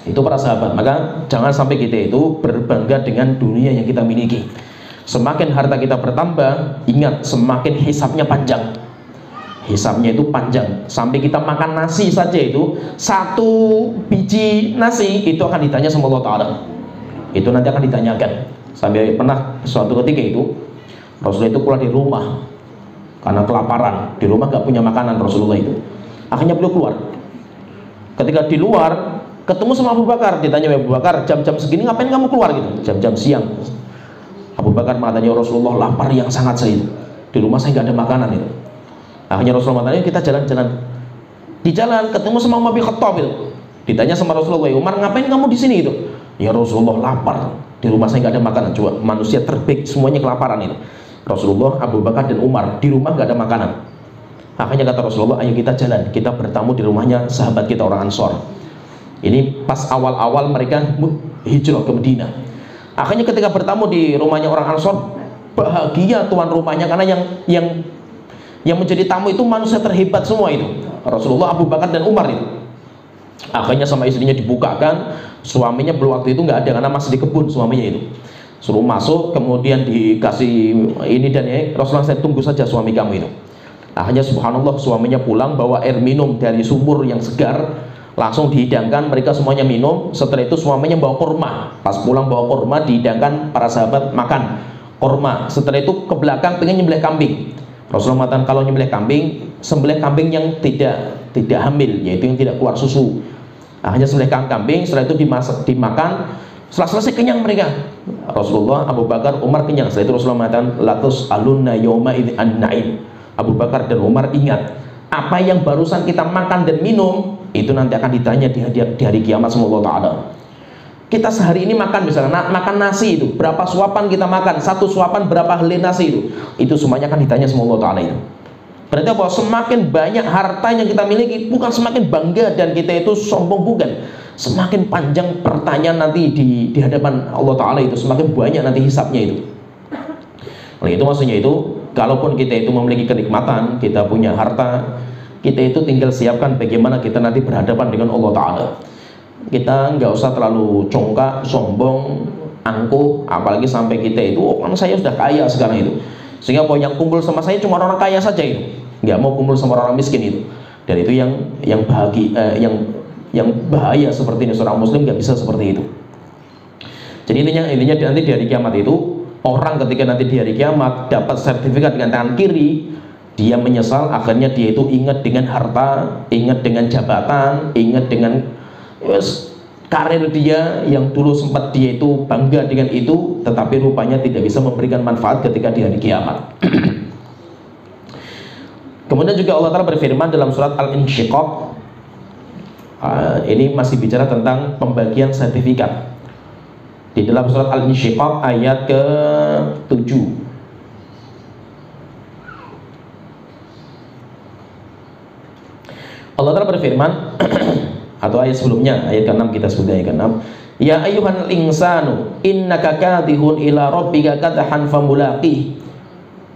Itu para sahabat. Maka jangan sampai kita itu berbangga dengan dunia yang kita miliki. Semakin harta kita bertambah, ingat semakin hisabnya panjang. Hisabnya itu panjang. Sampai kita makan nasi saja itu, satu biji nasi itu akan ditanya sama Allah Ta'ala. Itu nanti akan ditanyakan. Sampai pernah suatu ketika itu Rasulullah itu keluar di rumah karena kelaparan. Di rumah gak punya makanan Rasulullah itu. Akhirnya beliau keluar. Ketika di luar ketemu sama Abu Bakar, ditanya Abu Bakar, jam-jam segini ngapain kamu keluar gitu? Jam-jam siang. Abu Bakar mengatakan, Rasulullah lapar yang sangat saya itu. Di rumah saya nggak ada makanan itu. Akhirnya Rasulullah mengatakan, kita jalan-jalan. Di jalan ketemu sama Umar bin Khattab itu. Ditanya sama Rasulullah, Umar ngapain kamu di sini itu? Ya Rasulullah lapar. Di rumah saya nggak ada makanan. Coba manusia terbaik semuanya kelaparan itu. Rasulullah, Abu Bakar dan Umar di rumah nggak ada makanan. Akhirnya kata Rasulullah, ayo kita jalan. Kita bertamu di rumahnya sahabat kita orang Ansor. Ini pas awal-awal mereka hijrah ke Medina. Akhirnya ketika bertamu di rumahnya orang Ansor, bahagia tuan rumahnya karena yang menjadi tamu itu manusia terhebat semua itu. Rasulullah, Abu Bakar dan Umar itu. Akhirnya sama istrinya dibukakan, suaminya waktu itu nggak ada karena masih di kebun suaminya itu. Suruh masuk, kemudian dikasih ini dan ini. Rasulullah, saya tunggu saja suami kamu itu. Akhirnya subhanallah suaminya pulang bawa air minum dari sumur yang segar. Langsung dihidangkan, mereka semuanya minum. Setelah itu suaminya bawa kurma. Pas pulang bawa kurma, dihidangkan, para sahabat makan kurma. Setelah itu ke belakang pengen nyembelih kambing. Rasulullah mengatakan kalau nyembelih kambing, sembelih kambing yang tidak hamil, yaitu yang tidak keluar susu. Akhirnya sembelih kambing, setelah itu dimakan. Setelah selesai kenyang mereka. Rasulullah, Abu Bakar, Umar kenyang. Setelah itu Rasulullah mengatakan latus alunna yauma idzin an-na'im. Abu Bakar dan Umar ingat, apa yang barusan kita makan dan minum itu nanti akan ditanya di hari kiamat sama Allah Ta'ala. Kita sehari ini makan misalnya makan nasi itu berapa suapan kita makan, satu suapan berapa helai nasi itu semuanya akan ditanya sama Allah Ta'ala itu. Berarti apa? Semakin banyak harta yang kita miliki bukan semakin bangga dan kita itu sombong, bukan. Semakin panjang pertanyaan nanti di hadapan Allah Ta'ala itu, semakin banyak nanti hisabnya itu. Nah, itu maksudnya itu kalaupun kita itu memiliki kenikmatan, kita punya harta, kita itu tinggal siapkan bagaimana kita nanti berhadapan dengan Allah Ta'ala. Kita nggak usah terlalu congkak, sombong, angkuh, apalagi sampai kita itu, oh kan saya sudah kaya sekarang itu, sehingga yang kumpul sama saya cuma orang kaya saja itu, nggak mau kumpul sama orang miskin itu. Dan itu yang bahagia, yang bahaya seperti ini. Seorang muslim nggak bisa seperti itu. Jadi intinya nanti di hari kiamat itu, orang ketika nanti di hari kiamat dapat sertifikat dengan tangan kiri, dia menyesal. Akhirnya dia itu ingat dengan harta, ingat dengan jabatan, ingat dengan karir dia yang dulu sempat dia itu bangga dengan itu, tetapi rupanya tidak bisa memberikan manfaat ketika di hari kiamat. Kemudian juga Allah Ta'ala berfirman dalam surat Al-Insyiqaq. Ini masih bicara tentang pembagian sertifikat. Di dalam surat Al-Insyiqaq ayat ke-7. Allah Ta'ala berfirman atau ayat sebelumnya, ayat ke-6 kita sebut ayat ke-6. Ya ayyuhal insanu innaka kadhihun ila rabbika kadhan famulaqih.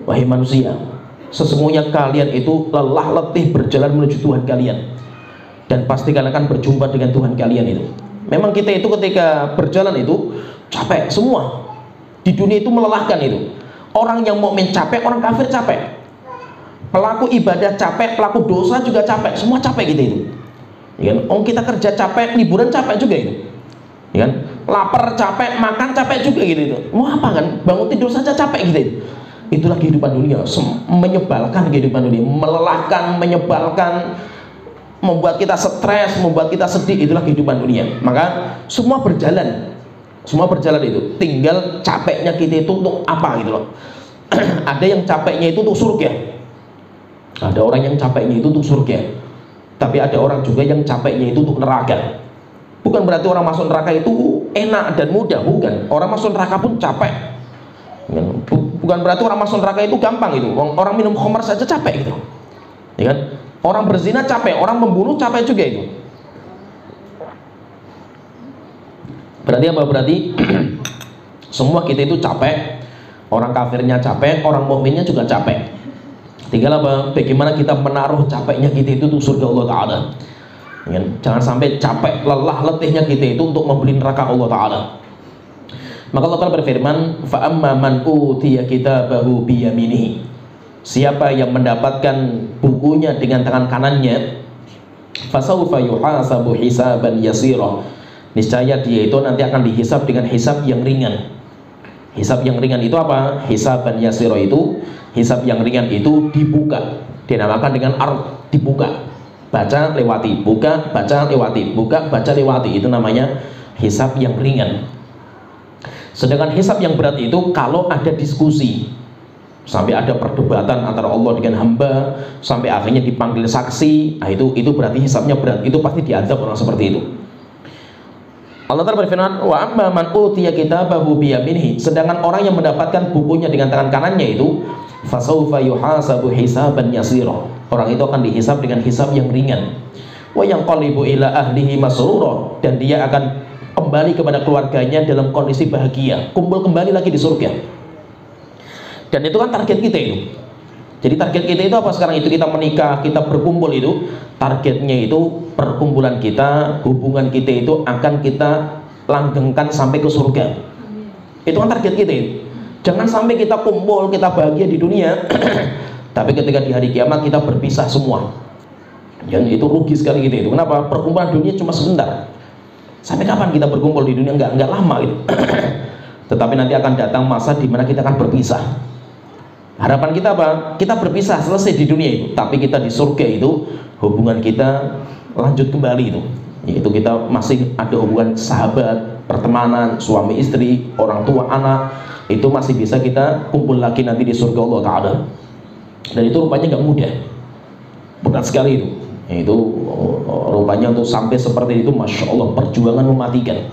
Wahai manusia, sesungguhnya kalian itu lelah letih berjalan menuju Tuhan kalian, dan pasti kalian akan berjumpa dengan Tuhan kalian itu. Memang kita itu ketika berjalan itu capek semua. Di dunia itu melelahkan itu. Orang yang mukmin capek, orang kafir capek. Pelaku ibadah capek, pelaku dosa juga capek, semua capek gitu itu. Ya kan? Kita kerja capek, liburan capek juga itu. Ya kan? Lapar capek, makan capek juga gitu itu. Mau apa kan? Bangun tidur saja capek gitu itu. Itulah kehidupan dunia, menyebalkan kehidupan dunia, melelahkan, menyebalkan. membuat kita stres, membuat kita sedih, itulah kehidupan dunia. Maka semua berjalan itu. Tinggal capeknya kita itu untuk apa gitu loh. Ada yang capeknya itu untuk surga. Ada orang yang capeknya itu untuk surga. Tapi ada orang juga yang capeknya itu untuk neraka. Bukan berarti orang masuk neraka itu enak dan mudah, bukan. Orang masuk neraka pun capek. Bukan berarti orang masuk neraka itu gampang itu. Orang minum khamar saja capek gitu. Ya kan? Orang berzina capek, orang membunuh capek juga itu. Berarti apa? Berarti semua kita itu capek. Orang kafirnya capek, orang mukminnya juga capek. Tinggal apa? Bagaimana kita menaruh capeknya kita itu untuk surga Allah Ta'ala. Jangan sampai capek, lelah, letihnya kita itu untuk membeli neraka Allah Ta'ala. Maka Allah Ta'ala berfirman, فَأَمَّا مَنْ أُوتِيَ كِتَابَهُ بِيَمِينِهِ. Siapa yang mendapatkan bukunya dengan tangan kanannya, فَسَوْفَ يُحَاسَبُ حِسَابًا يَسِيرًا. Niscaya dia itu nanti akan dihisab dengan hisab yang ringan. Hisab yang ringan itu apa? Hisaban yasira itu, hisab yang ringan itu dibuka. Dinamakan dengan ard, dibuka. Baca lewati, buka, baca lewati, buka, baca lewati. Itu namanya hisab yang ringan. Sedangkan hisab yang berat itu kalau ada diskusi, sampai ada perdebatan antara Allah dengan hamba, sampai akhirnya dipanggil saksi, nah itu berarti hisabnya berat. Itu pasti diazab orang seperti itu. Allah Ta'ala berfirman, wa amma man utiya kitabahu biyaminihi. Sedangkan orang yang mendapatkan bukunya dengan tangan kanannya itu, fasawfa yuhasabu hisaban yasira. Orang itu akan dihisab dengan hisab yang ringan. Wa yanqalibu ila ahlihi masrura. Dan dia akan kembali kepada keluarganya dalam kondisi bahagia, kumpul kembali lagi di surga. Dan itu kan target kita itu. Jadi target kita itu apa sekarang itu? Kita menikah, kita berkumpul itu, targetnya itu perkumpulan kita, hubungan kita itu akan kita langgengkan sampai ke surga. Itu kan target kita itu. Jangan sampai kita kumpul, kita bahagia di dunia tapi ketika di hari kiamat kita berpisah semua. Dan itu rugi sekali gitu itu. Kenapa? Perkumpulan dunia cuma sebentar. Sampai kapan kita berkumpul di dunia? Enggak lama gitu. Tetapi nanti akan datang masa di mana kita akan berpisah. Harapan kita apa? Kita berpisah, selesai di dunia itu. Tapi kita di surga itu hubungan kita lanjut kembali itu. Yaitu kita masih ada hubungan sahabat, pertemanan, suami istri, orang tua, anak. Itu masih bisa kita kumpul lagi nanti di surga Allah Ta'ala. Dan itu rupanya nggak mudah, berat sekali itu. Itu rupanya untuk sampai seperti itu, Masya Allah, perjuangan mematikan.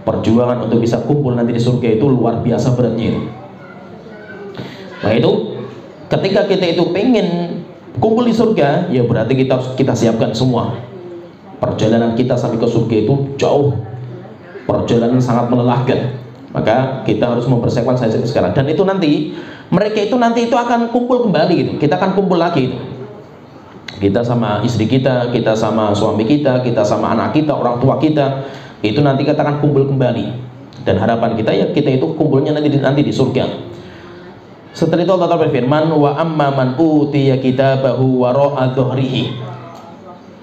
Perjuangan untuk bisa kumpul nanti di surga itu luar biasa beratnya itu. Nah itu, ketika kita itu pengen kumpul di surga, ya berarti kita siapkan semua. Perjalanan kita sampai ke surga itu jauh, perjalanan sangat melelahkan. Maka kita harus mempersiapkan saya sekarang. Dan itu nanti, mereka itu nanti itu akan kumpul kembali gitu. Kita akan kumpul lagi itu. Kita sama istri kita, kita sama suami kita, kita sama anak kita, orang tua kita, itu nanti kita akan kumpul kembali. Dan harapan kita ya kita itu kumpulnya nanti di surga. Setelah itu Allah Ta'ala berfirman, wa amma man utiya kitabahu wara'a dhuhrihi.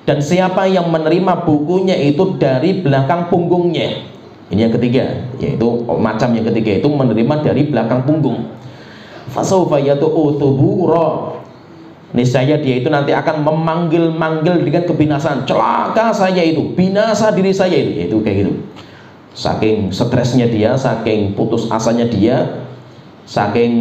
Dan siapa yang menerima bukunya itu dari belakang punggungnya. Ini yang ketiga, yaitu macam yang ketiga itu menerima dari belakang punggung. Fasawfa yatu'u thubura. Niscaya dia itu nanti akan memanggil-manggil dengan kebinasaan. Celaka saya itu, binasa diri saya itu kayak gitu. Saking stresnya dia, saking putus asanya dia, saking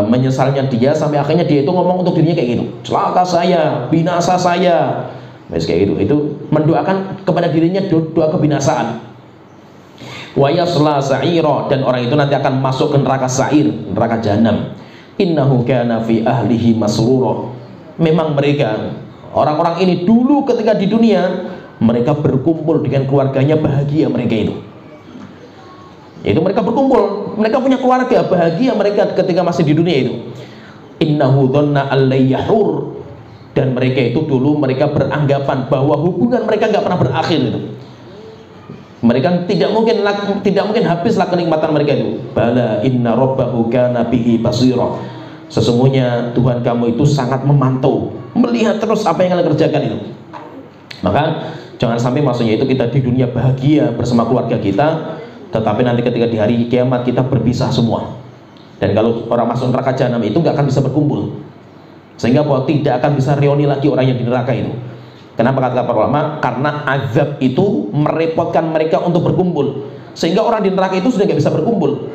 menyesalnya dia, sampai akhirnya dia itu ngomong untuk dirinya kayak gitu. Celaka saya, binasa saya. Kayak gitu. Itu mendoakan kepada dirinya doa kebinasaan. Wa yasla sa'ira, dan orang itu nanti akan masuk ke neraka sa'ir, neraka jahanam. Innahu kana fi ahlihi masrura. Memang mereka, orang-orang ini dulu ketika di dunia, mereka berkumpul dengan keluarganya bahagia mereka itu. Itu mereka berkumpul, mereka punya keluarga bahagia mereka ketika masih di dunia itu. Innahu dhanna allay yahur. Dan mereka itu dulu mereka beranggapan bahwa hubungan mereka nggak pernah berakhir itu. Mereka tidak mungkin habislah kenikmatan mereka itu. Bala inna rabbahu kana bihi basira. Sesungguhnya Tuhan kamu itu sangat memantau, melihat terus apa yang kalian kerjakan itu. Maka jangan sampai maksudnya itu kita di dunia bahagia bersama keluarga kita, tetapi nanti ketika di hari kiamat kita berpisah semua. Dan kalau orang masuk neraka jahanam itu nggak akan bisa berkumpul, sehingga bahwa tidak akan bisa reuni lagi orang yang di neraka itu. Kenapa kata para ulama? Karena azab itu merepotkan mereka untuk berkumpul, sehingga orang di neraka itu sudah nggak bisa berkumpul.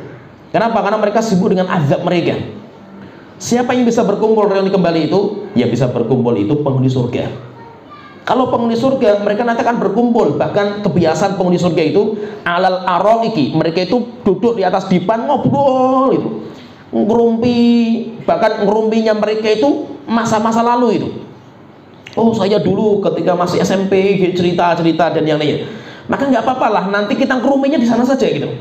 Kenapa? Karena mereka sibuk dengan azab mereka. Siapa yang bisa berkumpul reuni kembali itu? Ya bisa berkumpul itu penghuni surga. Kalau penghuni surga, mereka nanti akan berkumpul. Bahkan kebiasaan penghuni surga itu alal araiki, mereka itu duduk di atas dipan ngobrol itu, ngerumpi. Bahkan ngerumpinya mereka itu masa-masa lalu itu. Oh, saya dulu ketika masih SMP cerita-cerita dan yang lainnya. Maka nggak apa-apa lah, nanti kita ngerumpinya di sana saja gitu.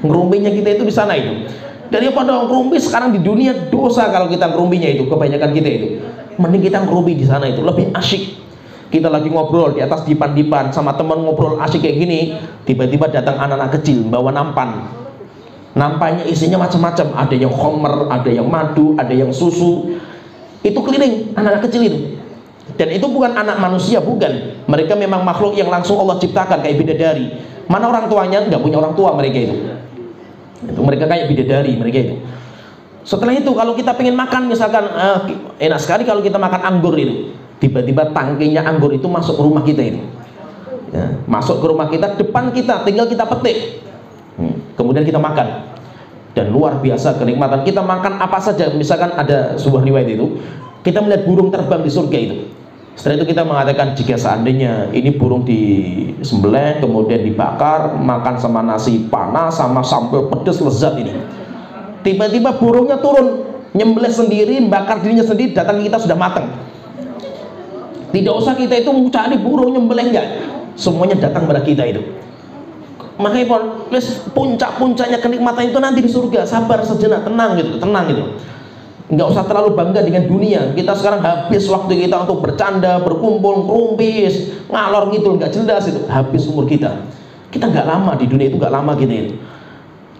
Ngerumpinya kita itu di sana itu. Daripada ngerumpi sekarang di dunia dosa kalau kita ngerumpinya itu, kebanyakan kita itu. Mending kita ngerumpi di sana itu, lebih asyik. Kita lagi ngobrol di atas dipan-dipan sama teman ngobrol asyik kayak gini, tiba-tiba datang anak-anak kecil bawa nampan. Nampannya isinya macam-macam, ada yang khamr, ada yang madu, ada yang susu. Itu keliling anak-anak kecil itu. Dan itu bukan anak manusia, bukan. Mereka memang makhluk yang langsung Allah ciptakan kayak bidadari. Mana orang tuanya? Nggak punya orang tua mereka itu. Itu mereka kayak bidadari mereka itu. Setelah itu kalau kita pengen makan misalkan enak sekali kalau kita makan anggur itu. Tiba-tiba tangkinya anggur itu masuk ke rumah kita itu. Ya, masuk ke rumah kita, depan kita, tinggal kita petik. Kemudian kita makan. Dan luar biasa kenikmatan. Kita makan apa saja. Misalkan ada sebuah riwayat itu, kita melihat burung terbang di surga itu. Setelah itu kita mengatakan jika seandainya ini burung disembelih kemudian dibakar, makan sama nasi panas sama sambal pedas lezat ini. Tiba-tiba burungnya turun, nyembelih sendiri, bakar dirinya sendiri, datang kita sudah matang. Tidak usah kita itu mencari burung nyembelih, enggak. Semuanya datang pada kita itu. Makanya puncak-puncaknya kenikmatan itu nanti di surga. Sabar sejenak, tenang gitu, tenang gitu. Nggak usah terlalu bangga dengan dunia. Kita sekarang habis waktu kita untuk bercanda, berkumpul, ngerumpis, ngalor ngidul, nggak jelas itu. Habis umur kita. Kita nggak lama di dunia itu, nggak lama kita itu.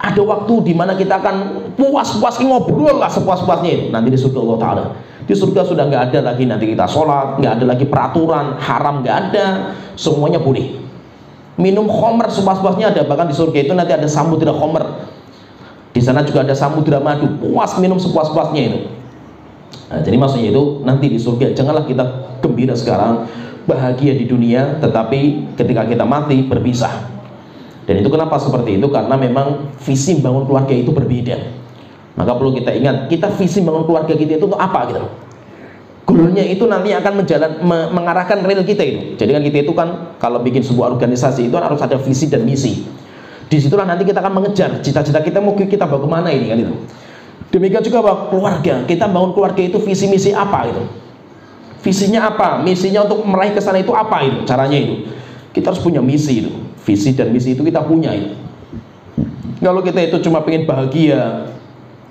Ada waktu di mana kita akan puas-puas ngobrol lah sepuas-puasnya itu. Nanti di surga Allah Ta'ala. Di surga sudah nggak ada lagi nanti kita sholat, nggak ada lagi peraturan haram, nggak ada. Semuanya boleh. Minum khamr sepuas-puasnya ada. Bahkan di surga itu nanti ada samudra khamr. Di sana juga ada samudra madu, puas minum sepuas-puasnya itu. Nah, jadi maksudnya itu nanti di surga janganlah kita gembira sekarang, bahagia di dunia, tetapi ketika kita mati berpisah. Dan itu kenapa seperti itu? Karena memang visi bangun keluarga itu berbeda. Maka perlu kita ingat, kita visi bangun keluarga kita itu untuk apa gitu. Goalnya itu nanti akan mengarahkan real kita itu. Jadi kan kita itu kan kalau bikin sebuah organisasi itu harus ada visi dan misi. Disitulah nanti kita akan mengejar cita-cita kita, mau kita bawa kemana ini kan itu. Demikian juga bahwa keluarga, kita bangun keluarga itu visi misi apa itu, visinya apa, misinya untuk meraih ke sana itu apa itu, caranya itu. Kita harus punya misi itu, visi dan misi itu kita punya itu. Kalau kita itu cuma pengen bahagia,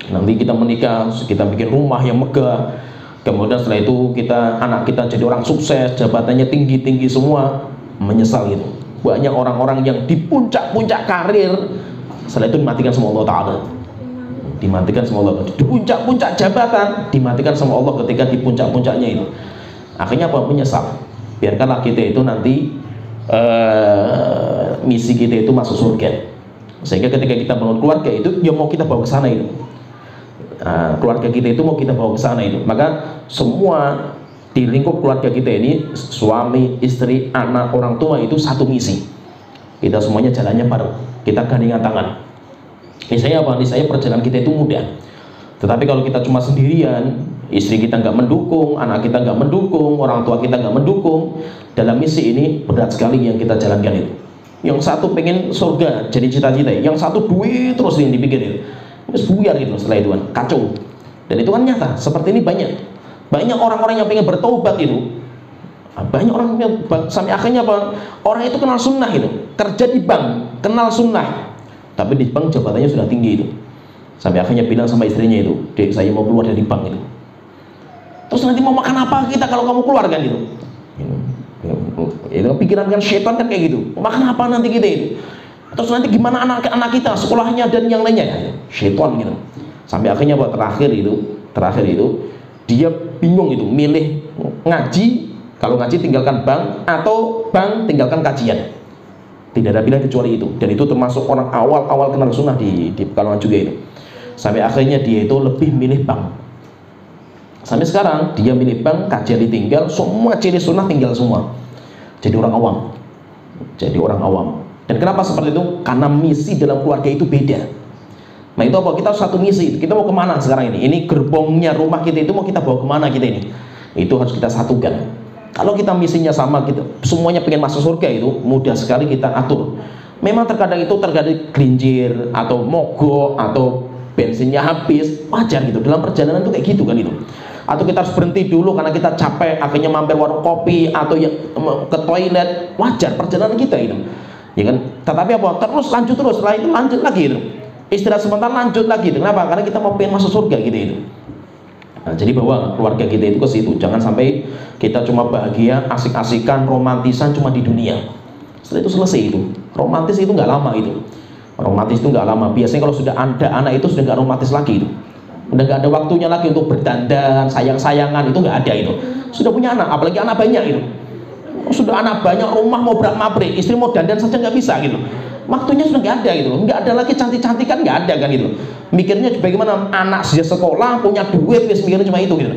nanti kita menikah, kita bikin rumah yang megah, kemudian setelah itu kita anak kita jadi orang sukses, jabatannya tinggi-tinggi semua, menyesal itu. Banyak orang-orang yang di puncak-puncak karir setelah itu dimatikan sama Allah Ta'ala, dimatikan sama Allah. Di puncak-puncak jabatan dimatikan sama Allah ketika di puncak-puncaknya itu. Akhirnya apa? Menyesal. Biarkanlah kita itu nanti misi kita itu masuk surga, sehingga ketika kita bangun keluarga itu ya mau kita bawa ke sana itu. Keluarga kita itu mau kita bawa ke sana itu. Maka semua di lingkup keluarga kita ini, suami, istri, anak, orang tua itu satu misi. Kita semuanya jalannya bareng, kita gandengan tangan. Misalnya apa? Misalnya perjalanan kita itu mudah. Tetapi kalau kita cuma sendirian, istri kita nggak mendukung, anak kita nggak mendukung, orang tua kita nggak mendukung, dalam misi ini berat sekali yang kita jalankan itu. Yang satu pengen surga jadi cita-cita, yang satu duit terus yang dipikir itu, terus buyar gitu setelah itu kan, kacau. Dan itu kan nyata, seperti ini banyak orang-orang yang pengen bertaubat itu, banyak orang yang sampai akhirnya apa? Orang itu kenal sunnah itu, kerja di bank, kenal sunnah, tapi di bank jabatannya sudah tinggi itu, sampai akhirnya bilang sama istrinya itu, "Dek, saya mau keluar dari bank itu." Terus nanti mau makan apa kita kalau kamu keluar kan itu? Itu pikiran kan setan kan kayak gitu. Makan apa nanti kita itu? Terus nanti gimana anak-anak kita sekolahnya dan yang lainnya? Setan gitu. Sampai akhirnya apa? Terakhir itu dia bingung itu, milih ngaji, kalau ngaji tinggalkan bank, atau bank tinggalkan kajian. Tidak ada pilihan kecuali itu. Dan itu termasuk orang awal kenal sunnah di Pekalongan juga itu. Sampai akhirnya dia itu lebih milih bank. Sampai sekarang dia milih bank, kajian ditinggal, semua ciri sunnah tinggal semua. Jadi orang awam. Jadi orang awam. Dan kenapa seperti itu? Karena misi dalam keluarga itu beda. Nah itu apa? Kita harus satu misi. Kita mau kemana sekarang ini? Ini gerbongnya rumah kita itu mau kita bawa kemana kita ini? Itu harus kita satukan. Kalau kita misinya sama, kita semuanya pengen masuk surga, itu mudah sekali kita atur. Memang terkadang itu terjadi gelincir atau mogok atau bensinnya habis, wajar gitu. Dalam perjalanan itu kayak gitu kan itu. Atau kita harus berhenti dulu karena kita capek, akhirnya mampir warung kopi atau ya, ke toilet, wajar perjalanan kita itu, ya kan? Tetapi apa? Terus lanjut terus, setelah itu lanjut lagi itu. Istirahat sebentar lanjut lagi itu. Kenapa? Karena kita mau pengen masuk surga gitu itu. Nah, jadi bawa keluarga kita itu ke situ. Jangan sampai kita cuma bahagia, asik-asikan, romantisan cuma di dunia. Setelah itu selesai itu. Romantis itu nggak lama itu. Romantis itu nggak lama. Biasanya kalau sudah ada anak itu sudah nggak romantis lagi itu. Udah nggak ada waktunya lagi untuk berdandan, sayang-sayangan, itu nggak ada itu. Sudah punya anak, apalagi anak banyak itu. Sudah anak banyak, rumah mau berak-mabrik, istri mau dandan saja nggak bisa gitu. Waktunya sudah nggak ada gitu, nggak ada lagi cantik-cantikan, nggak ada kan gitu. Mikirnya bagaimana anak sejak sekolah punya duit, wis mikirnya cuma itu gitu.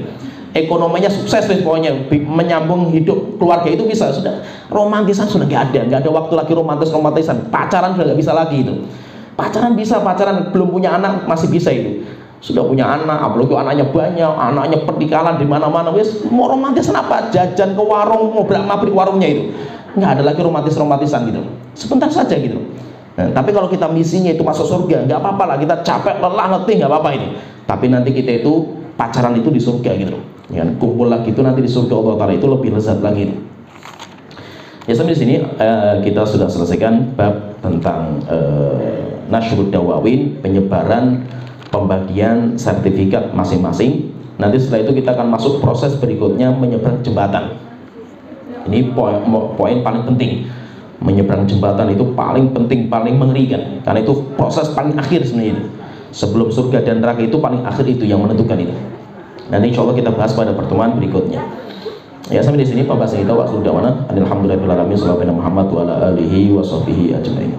Ekonominya sukses wis pokoknya, menyambung hidup keluarga itu bisa. Sudah romantisan sudah nggak ada waktu lagi romantisan. Pacaran sudah nggak bisa lagi itu. Pacaran bisa, pacaran belum punya anak masih bisa itu. Sudah punya anak, apalagi anaknya banyak, anaknya pertikalan di mana-mana, wis mau romantisan apa? Jajan ke warung, mau berak-mabrik warungnya itu. Nggak ada lagi romantisan gitu. Sebentar saja gitu. Nah, tapi kalau kita misinya itu masuk surga, nggak apa-apa lah, kita capek, lelah, letih, nggak apa-apa ini. Tapi nanti kita itu pacaran itu di surga gitu. Ya, kumpul lagi itu nanti di surga Allah Ta'ala itu lebih lezat lagi itu. Ya, sampai di sini kita sudah selesaikan bab tentang nasyrud dawawin, penyebaran pembagian sertifikat masing-masing. Nanti setelah itu kita akan masuk proses berikutnya, menyeberang jembatan. Ini poin paling penting. Menyeberang jembatan itu paling penting, paling mengerikan, karena itu proses paling akhir sebenarnya itu. Sebelum surga dan neraka itu paling akhir, itu yang menentukan itu. Nanti insya Allah kita bahas pada pertemuan berikutnya. Ya, sampai di sini pembahasan kita. Wa sallallahu alaihi wa sallam. Alhamdulillahirabbil alamin. Sallallahu alaihi wa sallam wa ala alihi wa sahbihi ajmain.